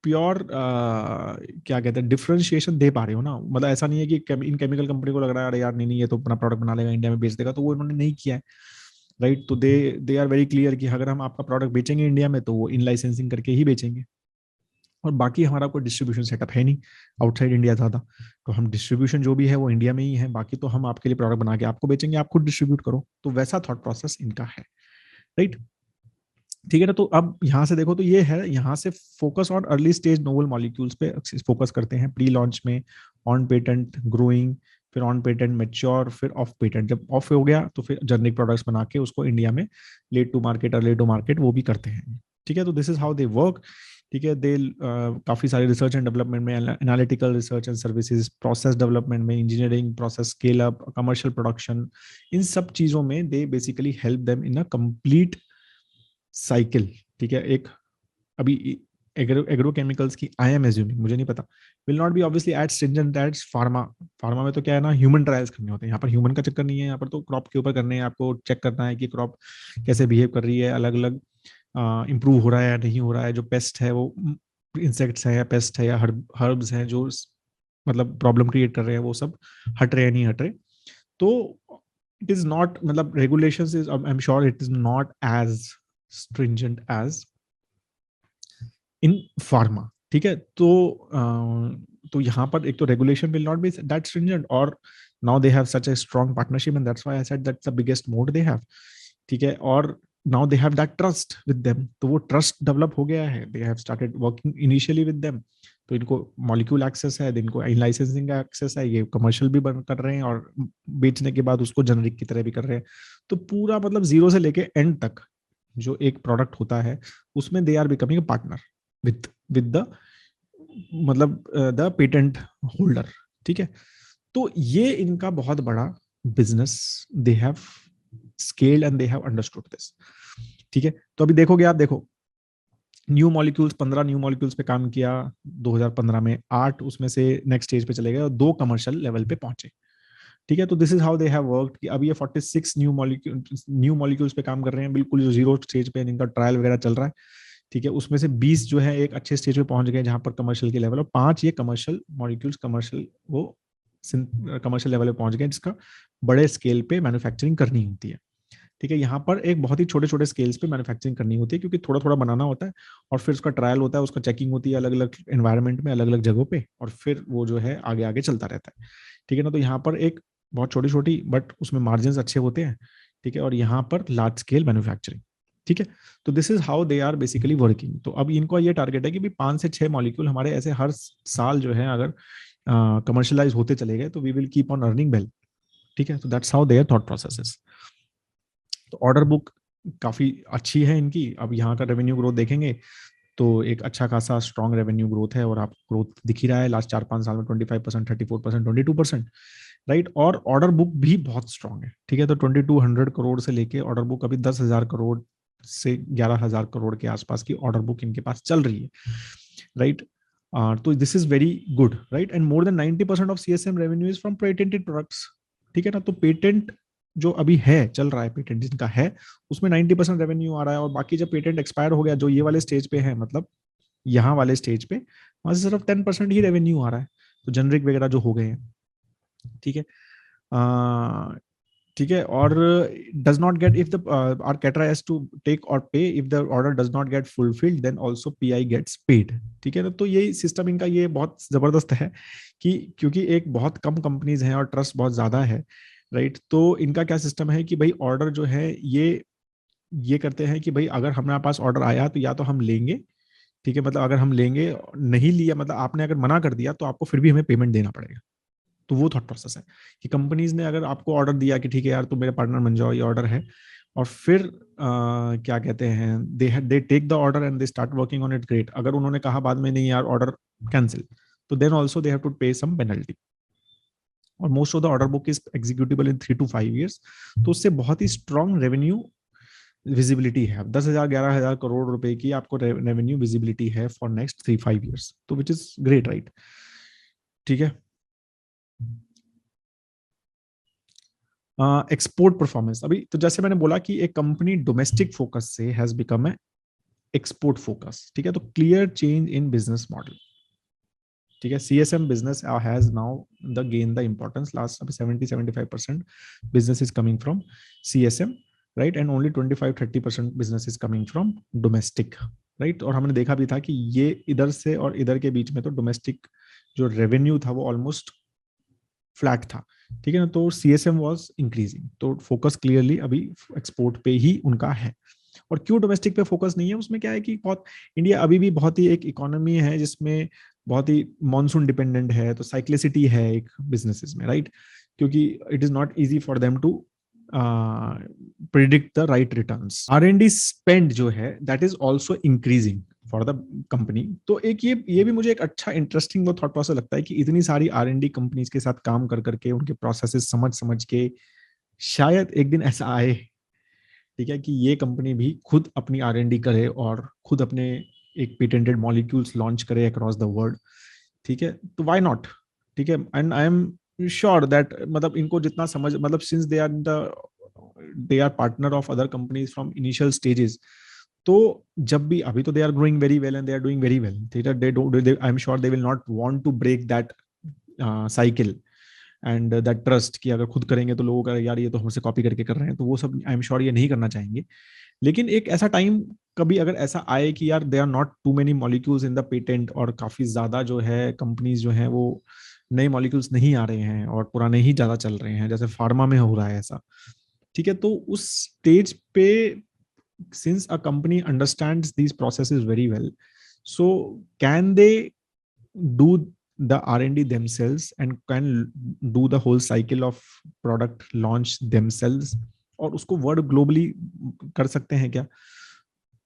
प्योर क्या कहते हैं डिफरेंशिएशन दे पा रहे हो ना, मतलब ऐसा नहीं है कि इन केमिकल कंपनी को लग रहा है अरे यार नहीं नहीं ये तो अपना प्रोडक्ट बना लेगा इंडिया में बेच देगा, तो वो इन्होंने नहीं किया है, राइट। तो दे आर वेरी क्लियर कि अगर हम आपका प्रोडक्ट बेचेंगे इंडिया में, तो वो इन लाइसेंसिंग करके ही बेचेंगे, और बाकी हमारा कोई डिस्ट्रीब्यूशन सेटअप है नहीं आउटसाइड इंडिया ज्यादा, तो हम डिस्ट्रीब्यूशन जो भी है वो इंडिया में ही है, बाकी तो हम आपके लिए प्रोडक्ट बना के आपको बेचेंगे, आप खुद डिस्ट्रीब्यूट करो। तो वैसा थॉट प्रोसेस इनका है, राइट, ठीक है ना। तो अब यहाँ से देखो, तो ये है, यहाँ से focus on early stage novel molecules पे फोकस करते हैं प्री लॉन्च में, ऑन पेटेंट ग्रोइंग, फिर ऑन पेटेंट मेच्योर, फिर ऑफ पेटेंट, जब ऑफ हो गया तो फिर जेनरिक प्रोडक्ट्स बना के उसको इंडिया में late to market, early to market वो भी करते हैं, ठीक है, तो this is how they work. ठीक है, दे काफी सारे रिसर्च एंड डेवलपमेंट में, analytical research and services, process development में, engineering, process scale up, commercial production, इन सब चीजों में they basically help them in a complete cycle. ठीक है, एक अभी एग्रोकेमिकल्स की आई एम एज्यूमिंग, मुझे नहीं पता, will not be obviously at stringent at pharma. Pharma में तो क्या है ना, ह्यूमन ट्रायल्स करने होते हैं, यहाँ पर ह्यूमन का चक्कर नहीं है, यहाँ पर तो क्रॉप के ऊपर करने हैं, आपको चेक करना है कि क्रॉप कैसे बिहेव कर रही है, अलग अलग इम्प्रूव हो रहा है या नहीं हो रहा है, जो पेस्ट है वो इंसेक्ट्स है या पेस्ट है या हर्ब्स हैं जो मतलब प्रॉब्लम क्रिएट कर रहे हैं, वो सब हट रहे हैं नहीं हट रहे। तो इट इज नॉट, मतलब regulations is, I am sure it is not as stringent as in pharma. ठीक है, तो यहाँ पर एक तो regulation will not be that stringent, और now they have such a strong partnership, and that's why I said that's the biggest moat they have. ठीक है, और now they have that trust with them, तो वो trust develop हो गया है, they have started working initially with them. तो इनको मॉलिक्यूल एक्सेस है, इनको इन लाइसेंसिंग का एक्सेस है, ये कमर्शियल भी बन कर रहे हैं और बेचने के बाद उसको जनरिक की तरह भी कर रहे हैं। तो पूरा मतलब जीरो से लेके एंड तक जो एक प्रोडक्ट होता है उसमें they are becoming a partner with the, मतलब द पेटेंट होल्डर। ठीक है, तो ये इनका बहुत बड़ा business, they have scaled and they have understood this. ठीक है, तो अभी देखोगे आप, देखो न्यू मॉलिक्यूल्स, 15 न्यू मॉलिक्यूल्स पे काम किया 2015 में, 8 उसमें से नेक्स्ट स्टेज पे चले गए और 2 कमर्शियल लेवल पे पहुंचे। ठीक है, तो this is how they have worked कि अब ये 46 न्यू मॉलिक्यूल्स पे काम कर रहे हैं, बिल्कुल जो जीरो स्टेज पे इनका ट्रायल वगैरह चल रहा है। ठीक है, उसमें से 20 जो है एक अच्छे स्टेज पे पहुंच गए जहां पर कमर्शियल की लेवल, और 5 ये कमर्शियल मॉलिक्यूल्स कमर्शियल वो कमर्शियल लेवल पे पहुंच गए जिसका बड़े स्केल पे मैन्युफैक्चरिंग करनी होती है। ठीक है, यहाँ पर एक बहुत ही छोटे छोटे स्केल्स पे मैन्युफैक्चरिंग करनी होती है क्योंकि थोड़ा थोड़ा बनाना होता है और फिर उसका ट्रायल होता है, उसका चेकिंग होती है अलग अलग एनवायरनमेंट में, अलग अलग जगहों पे, और फिर वो जो है आगे आगे चलता रहता है। ठीक है ना, तो यहाँ पर एक बहुत छोटी छोटी बट उसमें मार्जिन अच्छे होते हैं। ठीक है, और यहाँ पर लार्ज स्केल मैन्युफैक्चरिंग। ठीक है, तो this is how they are basically working. तो अब इनको ये टारगेट है कि भी 5 से 6 मॉलिक्यूल हमारे ऐसे हर साल जो है अगर कमर्शलाइज होते चले गए तो we will keep on earning well. ठीक है, तो that's how their thought process is. तो ऑर्डर बुक काफी अच्छी है इनकी। अब यहाँ का रेवेन्यू ग्रोथ देखेंगे तो एक अच्छा खासा स्ट्रॉन्ग रेवेन्यू ग्रोथ है, और आप ग्रोथ दिख ही रहा है लास्ट 4-5 साल में, 25%, 34%, 22%। राइट, और ऑर्डर बुक भी बहुत स्ट्रॉन्ग है। ठीक है, तो 2200 करोड़ से लेके ऑर्डर बुक अभी 10,000 करोड़ से 11,000 करोड़ के आसपास की ऑर्डर बुक इनके पास चल रही है। राइट, तो this is very good. Right, and more than 90% of CSM revenue is from patented products. ठीक है ना, तो पेटेंट जो अभी है चल रहा है, पेटेंट जिनका है उसमें 90% रेवेन्यू आ रहा है, और बाकी जब पेटेंट एक्सपायर हो गया जो ये वाले स्टेज पे है, मतलब यहाँ वाले स्टेज पे, वहां से सिर्फ 10% ही रेवेन्यू आ रहा है, तो जनरिक वगैरह जो हो गए हैं। ठीक है, ठीक है, और does not get if the आर कैटरा has to take or pay if the order does not get fulfilled then also PI gets paid. ठीक है ना, तो यही सिस्टम इनका ये बहुत जबरदस्त है कि क्योंकि एक बहुत कम कंपनीज हैं और ट्रस्ट बहुत ज्यादा है। राइट, तो इनका क्या सिस्टम है कि भाई ऑर्डर जो है ये करते हैं कि भाई अगर हमारे पास ऑर्डर आया तो या तो हम लेंगे। ठीक है, मतलब अगर हम लेंगे, नहीं लिया मतलब आपने अगर मना कर दिया तो आपको फिर भी हमें पेमेंट देना पड़ेगा। तो वो थॉट प्रोसेस है कि कंपनीज ने अगर आपको ऑर्डर दिया कि ठीक है यार तुम मेरे पार्टनर बन जाओ, ये ऑर्डर है, और फिर क्या कहते हैं, they take the order and they start working on it, great. अगर उन्होंने कहा बाद में नहीं यार ऑर्डर कैंसिल, तो then also they have to pay some penalty, और most of the order book is executable in 3 to 5 years। तो उससे बहुत ही स्ट्रॉन्ग रेवेन्यू विजिबिलिटी है। 10,000-11,000 करोड़ रुपए की आपको रेवेन्यू विजिबिलिटी है फॉर नेक्स्ट 3-5 years, तो विच इज ग्रेट। राइट, ठीक है, एक्सपोर्ट परफॉर्मेंस। अभी तो जैसे मैंने बोला कि एक कंपनी डोमेस्टिक फोकस से has become a export focus. ठीक है, तो clear change in business model. ठीक है, CSM business has now the gain the importance, last अभी 70-75% business is coming from CSM. Right, and only 25-30% business is coming from domestic. Right, और हमने देखा भी था कि ये इधर से और इधर के बीच में तो डोमेस्टिक जो रेवेन्यू था वो ऑलमोस्ट फ्लैट था। ठीक है ना, तो सीएसएम वाज इंक्रीजिंग, तो फोकस क्लियरली अभी एक्सपोर्ट पे ही उनका है। और क्यों डोमेस्टिक पे फोकस नहीं है, उसमें क्या है कि बहुत इंडिया अभी भी बहुत ही एक इकोनॉमी है जिसमें बहुत ही मॉनसून डिपेंडेंट है, तो साइक्लिसिटी है एक बिजनेसेस में। राइट, क्योंकि it is not easy for them to predict the right returns. R&D spend जो है that is also increasing for the company. तो एक ये भी मुझे एक अच्छा इंटरेस्टिंग वो थॉट प्रोसेस लगता है कि इतनी सारी R&D कंपनीज के साथ काम कर करके उनके प्रोसेसेस समझ समझ के शायद एक दिन ऐसा आए, ठीक है, कि ये कंपनी भी खुद अपनी R&D करे और खुद अपने एक पेटेंटेड मॉलिक्यूल्स लॉन्च करे अक्रॉस द वर्ल्ड. ठीक है, तो व्हाई नॉट. ठीक है, and I am sure that मतलब इनको जितना समझ मतलब since they are partner of other companies from initial stages. तो जब भी अभी तो they are growing very well and they are doing very well. ठीक है, they don't I am sure they will not want to break that cycle and that trust कि अगर खुद करेंगे तो लोगों का यार ये तो हमसे कॉपी करके कर रहे हैं, तो वो सब आई एम श्योर ये नहीं करना चाहेंगे. लेकिन एक ऐसा टाइम कभी अगर ऐसा आए कि यार they are not too many molecules in the patent और काफी ज्यादा जो है कंपनीज जो है वो नए मॉलिक्यूल्स नहीं आ रहे हैं और पुराने ही ज्यादा चल रहे हैं, जैसे फार्मा में हो रहा है ऐसा. ठीक है, तो उस स्टेज पे since a company understands these processes very well, so can they do the R&D themselves and can do the whole cycle of product launch themselves और उसको वर्ड ग्लोबली कर सकते हैं क्या?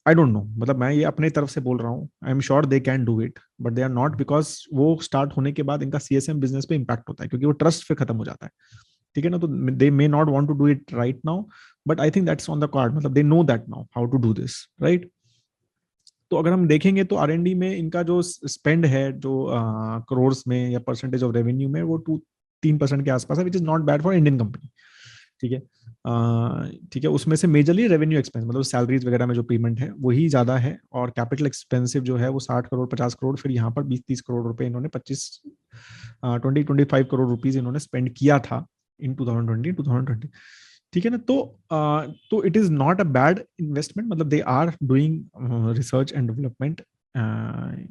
I don't know. मतलब मैं ये अपने तरफ से बोल रहा हूँ. I am sure they can do it but they are not, because वो स्टार्ट होने के बाद इनका CSM बिजनेस पे इम्पैक्ट होता है क्योंकि वो ट्रस्ट पे खत्म हो जाता है. ठीक है ना, तो they may not want to do it right now but I think that's on the card. मतलब they know that now how to do this, right. तो अगर हम देखेंगे तो R&D में इनका जो स्पेंड है जो करोर्स में या परसेंटेज ऑफ रेवेन्यू में वो 3% के आसपास है, which is not bad for Indian company. ठीक है, ठीक है, उसमें से मेजरली रेवेन्यू एक्सपेंस मतलब सैलरीज वगैरह में जो पेमेंट है वही ज्यादा है और कैपिटल एक्सपेंसिव जो है वो 60 करोड़ 50 करोड़, फिर यहाँ पर 20-30 करोड़ रुपए इन्होंने 20-25 करोड़ रुपीज इन्होंने स्पेंड किया था इन 2020. ठीक है ना, तो it is not a bad investment. मतलब they are doing research and development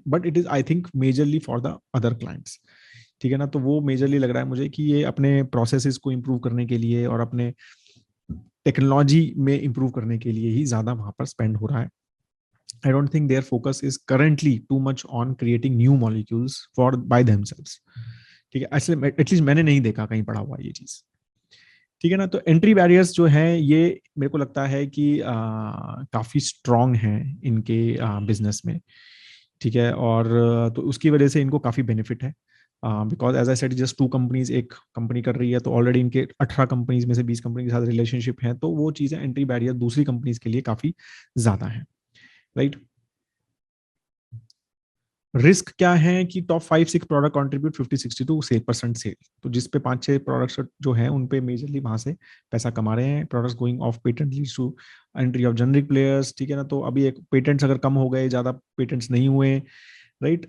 but it is I think majorly for the other clients. ठीक है ना, तो वो मेजरली लग रहा है मुझे कि ये अपने प्रोसेसेस को इम्प्रूव करने के लिए और अपने टेक्नोलॉजी में इम्प्रूव करने के लिए ही ज्यादा वहां पर स्पेंड हो रहा है. I don't think their focus is currently too much on creating new molecules for by themselves. ठीक है, एटलीस्ट मैंने नहीं देखा कहीं पढ़ा हुआ ये चीज. ठीक है ना, तो एंट्री बैरियर्स जो हैं ये मेरे को लगता है कि काफी स्ट्रांग हैं इनके बिजनेस में. ठीक है, और तो उसकी वजह से इनको काफी बेनिफिट है because as I said just 2 companies एक कंपनी कर रही है तो ऑलरेडी इनके 18 कंपनीज में से 20 कंपनी के साथ रिलेशनशिप है, तो वो चीजें एंट्री बैरियर दूसरी कंपनीज के लिए काफी ज्यादा है, राइट. रिस्क क्या है कि top 5-6 product contribute 50-60 to 6% sale. तो जिस पे 5-6 प्रोडक्ट्स जो है उन पे मेजरली वहां से पैसा कमा रहे हैं. Products going off patent leads to entry of generic players. ठीक है ना, तो अभी एक पेटेंट्स अगर कम हो गए, ज्यादा पेटेंट्स नहीं हुए, राइट,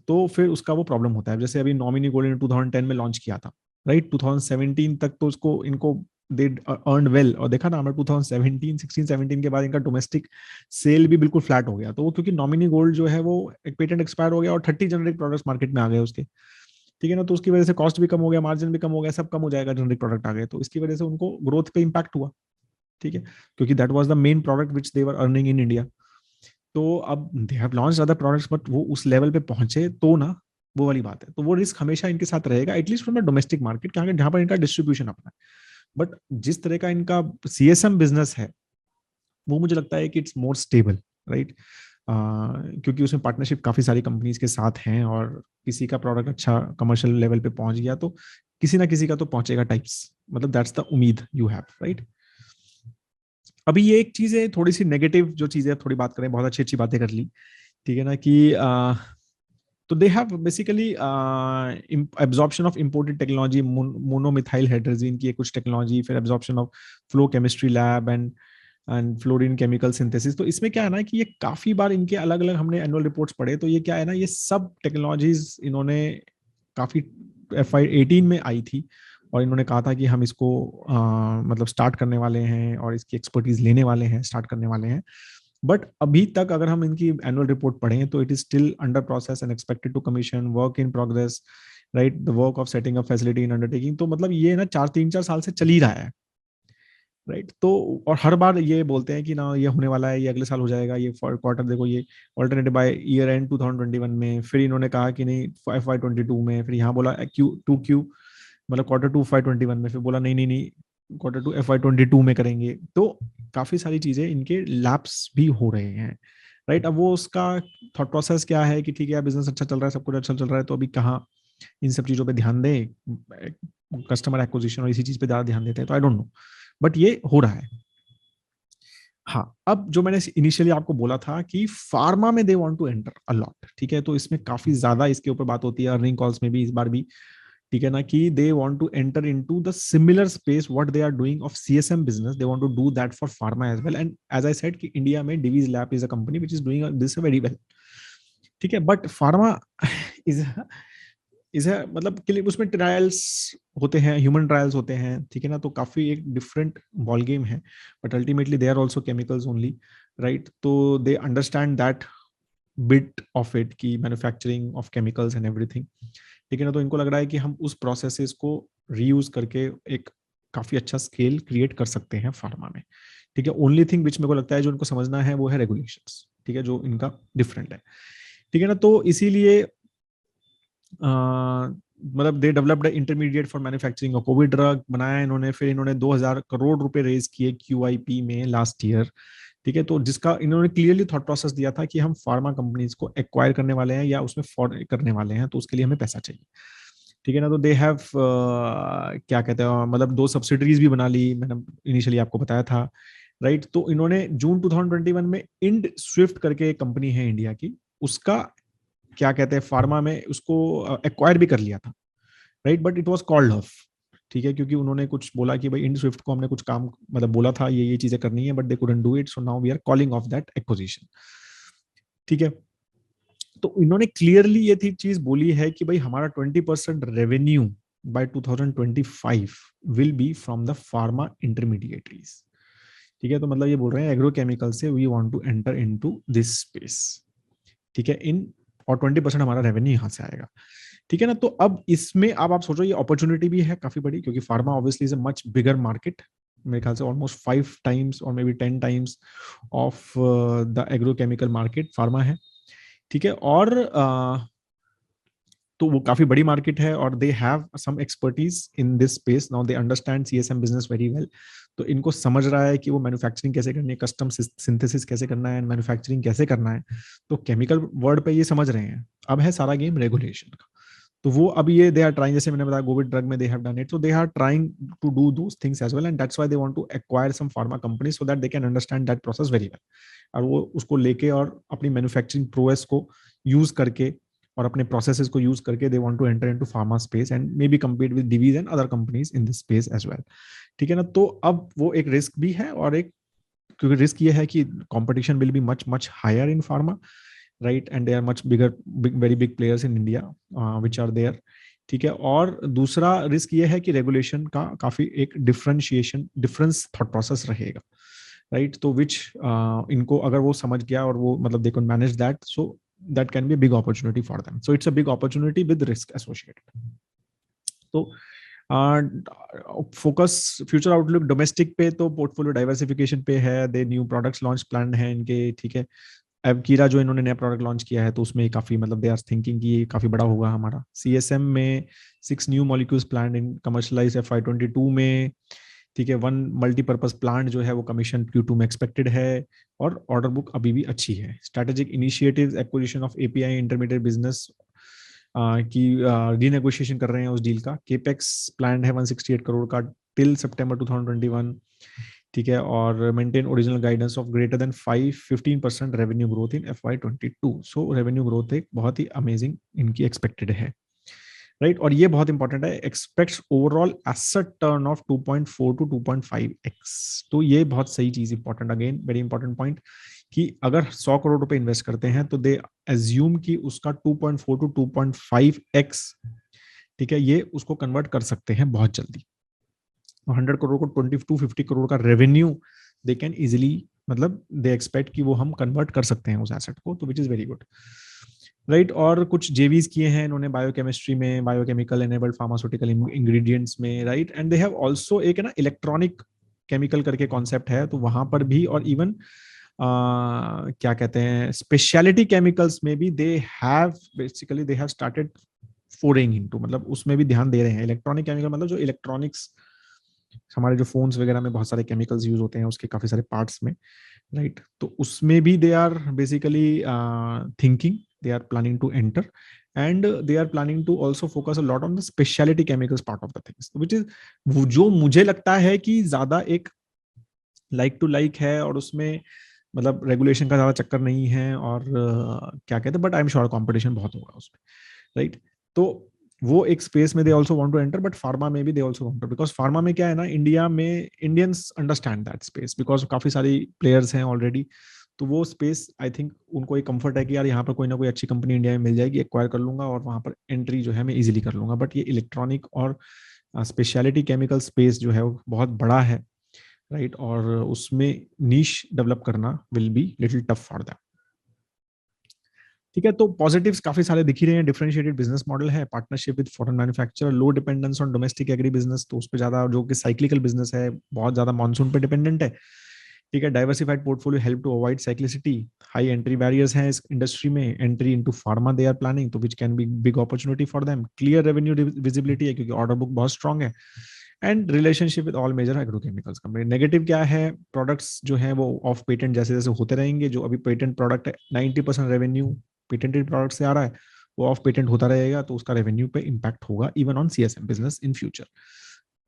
तो फिर उसका वो प्रॉब्लम होता है. जैसे अभी नॉमिनी गोल्ड ने 2010 में लॉन्च किया था, राइट. 2017 तक तो उसको इनको दे अर्न वेल और देखा ना, हमें 2017 16 17 के बाद इनका डोमेस्टिक सेल भी बिल्कुल फ्लैट हो गया. तो वो क्योंकि नॉमिनी गोल्ड जो है वो एक पेटेंट एक्सपायर हो गया और 30 जेनरिक प्रोडक्ट्स मार्केट में आ गए उसके. ठीक है ना, तो उसकी वजह से कॉस्ट भी कम हो गया, मार्जिन भी कम हो गया, सब कम हो जाएगा, जेनरिक प्रोडक्ट आ गए, तो इसकी वजह से उनको ग्रोथ पे इम्पैक्ट हुआ. ठीक है, क्योंकि that was the main product which they were earning in India. तो अब they have launched other products but वो उस लेवल पे पहुंचे तो ना, वो वाली बात है. तो वो रिस्क हमेशा इनके साथ रहेगा at least from the domestic market जहां पर इनका डिस्ट्रीब्यूशन अपना है. बट जिस तरह का इनका CSM बिजनेस है वो मुझे लगता है कि इट्स मोर स्टेबल, राइट. क्योंकि उसमें पार्टनरशिप काफी सारी कंपनीज के साथ हैं और किसी का प्रोडक्ट अच्छा कमर्शियल लेवल पे पहुंच गया तो किसी ना किसी का तो पहुंचेगा टाइप्स. मतलब दैट्स द उम्मीद यू हैव, राइट. अभी ये एक चीज है थोड़ी सी नेगेटिव जो चीज है, थोड़ी बात करें, बहुत अच्छी अच्छी बातें कर ली. ठीक है ना, कि तो they have basically absorption of imported technology, monomethyl hydrogen की कुछ टेक्नोलॉजी, फिर absorption of flow chemistry lab and fluorine chemical synthesis. तो इसमें क्या है ना कि ये काफी बार इनके अलग अलग हमने एनुअल रिपोर्ट्स पढ़े, तो ये क्या है ना, ये सब टेक्नोलॉजीज इन्होंने काफी FY18 में आई थी और इन्होंने कहा था कि हम इसको मतलब स्टार्ट करने वाले हैं और इसकी एक्सपर्टीज लेने वाले हैं, स्टार्ट करने वाले हैं. बट अभी तक अगर हम इनकी एनुअल रिपोर्ट पढ़ें तो it is still under process and expected to commission, work in progress, right, the work of setting up facility in undertaking. तो मतलब ये ना 3-4 साल से चल ही रहा है, राइट. तो और हर बार ये बोलते हैं कि ना ये होने वाला है, ये अगले साल हो जाएगा, ये क्वार्टर देखो, ये ऑल्टरनेटिव बाय ईयर एंड 2021 में, फिर इन्होंने कहा कि नहीं FY22 में, फिर यहाँ बोला Q2Q मतलब Q2 FY21 में, फिर बोला नहीं नहीं नहीं Q2 FY22 में करेंगे। तो काफी सारी चीजें इनके लैप्स भी हो रहे हैं, राइट। अब वो उसका थॉट प्रोसेस क्या है कि ठीक है बिजनेस अच्छा चल रहा है, सब कुछ अच्छा चल रहा है, तो अभी कहाँ इन सब चीजों पे ध्यान दें, कस्टमर एक्विजिशन और इसी चीज पे ज्यादा ध्यान देते हैं, तो आई डोंट नो, बट ये हो रहा है। हाँ, अब जो मैंने इनिशियली आपको बोला था कि फार्मा में they want to enter a lot, ठीक है, तो इसमें काफी ज्यादा इसके ऊपर बात होती है अर्निंग कॉल्स में भी इस बार भी, ठीक है ना, कि they want to enter into the similar space what they are doing of CSM business, they want to do that for pharma as well. And as I said कि इंडिया में Divi's lab is a company which is doing this very well, ठीक है, but pharma is is मतलब के लिए उसमें trials होते हैं, ह्यूमन ट्रायल्स होते हैं, ठीक है ना, तो काफी एक डिफरेंट बॉल गेम है, but ultimately they are also chemicals only, right. तो they understand that bit of it की manufacturing of chemicals and everything, ठीक है ना, तो इनको लग रहा है कि हम उस प्रोसेसेस को रीयूज करके एक काफी अच्छा स्केल क्रिएट कर सकते हैं फार्मा में, ठीक है। ओनली थिंग विच मेरे को लगता है जो इनको समझना है वो है रेगुलेशंस, ठीक है, जो इनका डिफरेंट है, ठीक है ना, तो इसीलिए मतलब they developed intermediate for manufacturing of Covid drug बनाया इन्होंने, फिर इन्होंने 2000 करोड़ रुपए रेज किए QIP में लास्ट ईयर, ठीक है, तो जिसका इन्होंने क्लियरली थॉट प्रोसेस दिया था कि हम फार्मा कंपनीज को एक्वायर करने वाले हैं या उसमें फॉर करने वाले हैं, तो उसके लिए हमें पैसा चाहिए, ठीक है ना, तो दे हैव क्या कहते हैं, मतलब 2 सब्सिडरीज भी बना ली, मैंने इनिशियली आपको बताया था, राइट। तो इन्होंने जून 2021 में इंड स्विफ्ट करके एक कंपनी है इंडिया की, उसका क्या कहते हैं फार्मा में उसको एक्वायर भी कर लिया था, right, but it was called off, ठीक है, क्योंकि उन्होंने कुछ बोला कि भाई इंड स्विफ्ट को हमने कुछ काम मतलब बोला था ये चीजें करनी है, but they couldn't do it, so now we are calling off that acquisition, ठीक है। तो इन्होंने क्लियरली ये थी चीज बोली है कि भाई हमारा 20% revenue by 2025 will be from the pharma intermediaries, ठीक है, तो मतलब ये बोल रहे हैं एग्रोकेमिकल से we want to enter into this space, ठीक है, इन और 20% हमारा रेवेन्यू यहाँ से आएगा, ठीक है ना। तो अब इसमें अब आप सोचो ये अपॉर्चुनिटी भी है काफी बड़ी, क्योंकि pharma obviously is a much bigger market, मेरे ख्याल से ऑलमोस्ट 5 times और may be 10 times of the agrochemical market pharma है, ठीक है, और तो वो काफी बड़ी मार्केट है और they have some expertise in this space, now they understand CSM business very well, तो इनको समझ रहा है कि वो मैन्युफैक्चरिंग कैसे करनी है, कस्टम सिंथेसिस कैसे करना है, मैन्युफैक्चरिंग कैसे करना है, तो केमिकल वर्ड पे ये समझ रहे हैं। अब है सारा गेम रेगुलेशन का, तो वो अब ये दे आर ट्राइंग, जैसे मैंने बताया कोविड ड्रग में they have done it, so they are trying to do those things as well, and that's why they want to acquire some pharma company so that they can understand that process very well, और वो उसको लेके और अपनी manufacturing प्रोएस को use करके और अपने प्रोसेसेस को यूज करके they want to enter into pharma space and maybe compete with Divi's and other companies in this space as well, ठीक है ना। तो अब वो एक रिस्क भी है, और एक क्योंकि रिस्क ये है कि competition will be much much higher in pharma, right, and they are much bigger very big players in India which are there, ठीक है। और दूसरा रिस्क ये है कि रेगुलेशन का काफी एक डिफरेंस थॉट प्रोसेस रहेगा, राइट, तो विच इनको अगर वो समझ गया और वो मतलब they can manage that, so that can be a big opportunity for them, so it's a big opportunity with risk associated। तो फोकस फ्यूचर आउटलुक डोमेस्टिक पे तो पोर्टफोलियो डाइवर्सिफिकेशन पे है, they knew products launch plan है इनके, ठीक है। अब कीरा जो इन्होंने नया प्रोडक्ट लॉन्च किया है तो उसमें काफी मतलब दे आर थिंकिंग कि काफी बड़ा होगा हमारा। सीएसएम में 6 new molecules plan in commercialise FY22 में, ठीक है। 1 मल्टीपर्पज प्लांट जो है वो कमीशन Q2 में एक्सपेक्टेड है, और ऑर्डर बुक अभी भी अच्छी है। Strategic initiatives acquisition of API intermediate business की रीनेगोशिएशन कर रहे हैं उस डील का। केपेक्स प्लान है 168 करोड़ का टिल सितंबर 2021, ठीक है, और maintain original guidance of greater than 15% revenue growth in FY22, so revenue growth एक बहुत ही अमेजिंग इनकी एक्सपेक्टेड है, राइट। और ये बहुत इंपॉर्टेंट है, aspects overall asset turn off 2.4 to 2.5x, तो ये बहुत सही चीज important, again very important point, कि अगर 100 करोड़ रुपए इन्वेस्ट करते हैं तो दे एज्यूम कि उसका 2.4 to 2.5x, ठीक है, ये उसको कन्वर्ट कर सकते हैं बहुत जल्दी। 100 करोड़ को 2250 करोड़ का रेवेन्यू दे कैन इजिली, मतलब दे एक्सपेक्ट कि वो हम कन्वर्ट कर सकते हैं उस एसेट को, तो which is very good, right. और कुछ जेवीज किए हैं इन्होंने बायोकेमिस्ट्री में, बायोकेमिकल एनेबल्ड फार्मास्यूटिकल इंग्रेडिएंट्स में, right, and they have also एक है ना इलेक्ट्रॉनिक केमिकल करके कॉन्सेप्ट है, तो वहां पर भी, और इवन क्या कहते हैं स्पेशलिटी केमिकल्स में भी दे have basically they have started pouring into, मतलब उसमें भी ध्यान दे रहे हैं। इलेक्ट्रॉनिक केमिकल मतलब जो इलेक्ट्रॉनिक्स हमारे जो फोन्स वगैरह में बहुत सारे केमिकल्स यूज होते हैं उसके काफी सारे पार्ट्स में, राइट? तो उसमें भी they are basically thinking, they are planning to enter, and they are planning to also focus a lot on the speciality chemicals part of the things, which is जो मुझे लगता है कि ज्यादा एक लाइक टू लाइक है, और उसमें मतलब रेगुलेशन का ज्यादा चक्कर नहीं है, और क्या कहते हैं, but I am sure competition बहुत होगा उसमें, राइट? तो वो एक स्पेस में they also want to enter, but pharma में भी they also want to, because pharma में क्या है ना, इंडिया में Indians understand that space because काफी सारी प्लेयर्स हैं ऑलरेडी। तो वो स्पेस आई थिंक उनको एक कंफर्ट है कि यार यहाँ पर कोई ना कोई अच्छी कंपनी इंडिया में मिल जाएगी, एक्वायर कर लूंगा और वहां पर एंट्री जो है मैं इजीली कर लूंगा। बट ये इलेक्ट्रॉनिक और स्पेशलिटी केमिकल स्पेस जो है वो बहुत बड़ा है, राइट? और उसमें नीश डेवलप करना will be little tough for them. ठीक है, तो पॉजिटिव्स काफी सारे दिख ही रहे हैं। डिफरेंशिएटेड बिजनेस मॉडल है, partnership with foreign manufacturer, low dependence on domestic agri business, तो उस पर ज्यादा, जो कि साइक्लिकल बिजनेस है, बहुत ज्यादा मानसून पे डिपेंडेंट है। ठीक है, diversified portfolio help to avoid cyclicity, high entry barriers हैं इस इंडस्ट्री में, entry into pharma they are planning, तो which can be big opportunity for them, clear revenue visibility है क्योंकि ऑर्डर बुक बहुत स्ट्रॉन्ग है, and relationship with all major agrochemicals company. Negative क्या है, प्रोडक्ट्स जो है वो ऑफ पेटेंट जैसे जैसे होते रहेंगे, जो अभी पेटेंट प्रोडक्ट है 90% रेवेन्यू पेटेंटेड प्रोडक्ट से आ रहा है, वो ऑफ पेटेंट होता रहेगा, तो उसका रेवेन्यू पे इम्पैक्ट होगा even on CSM business in future.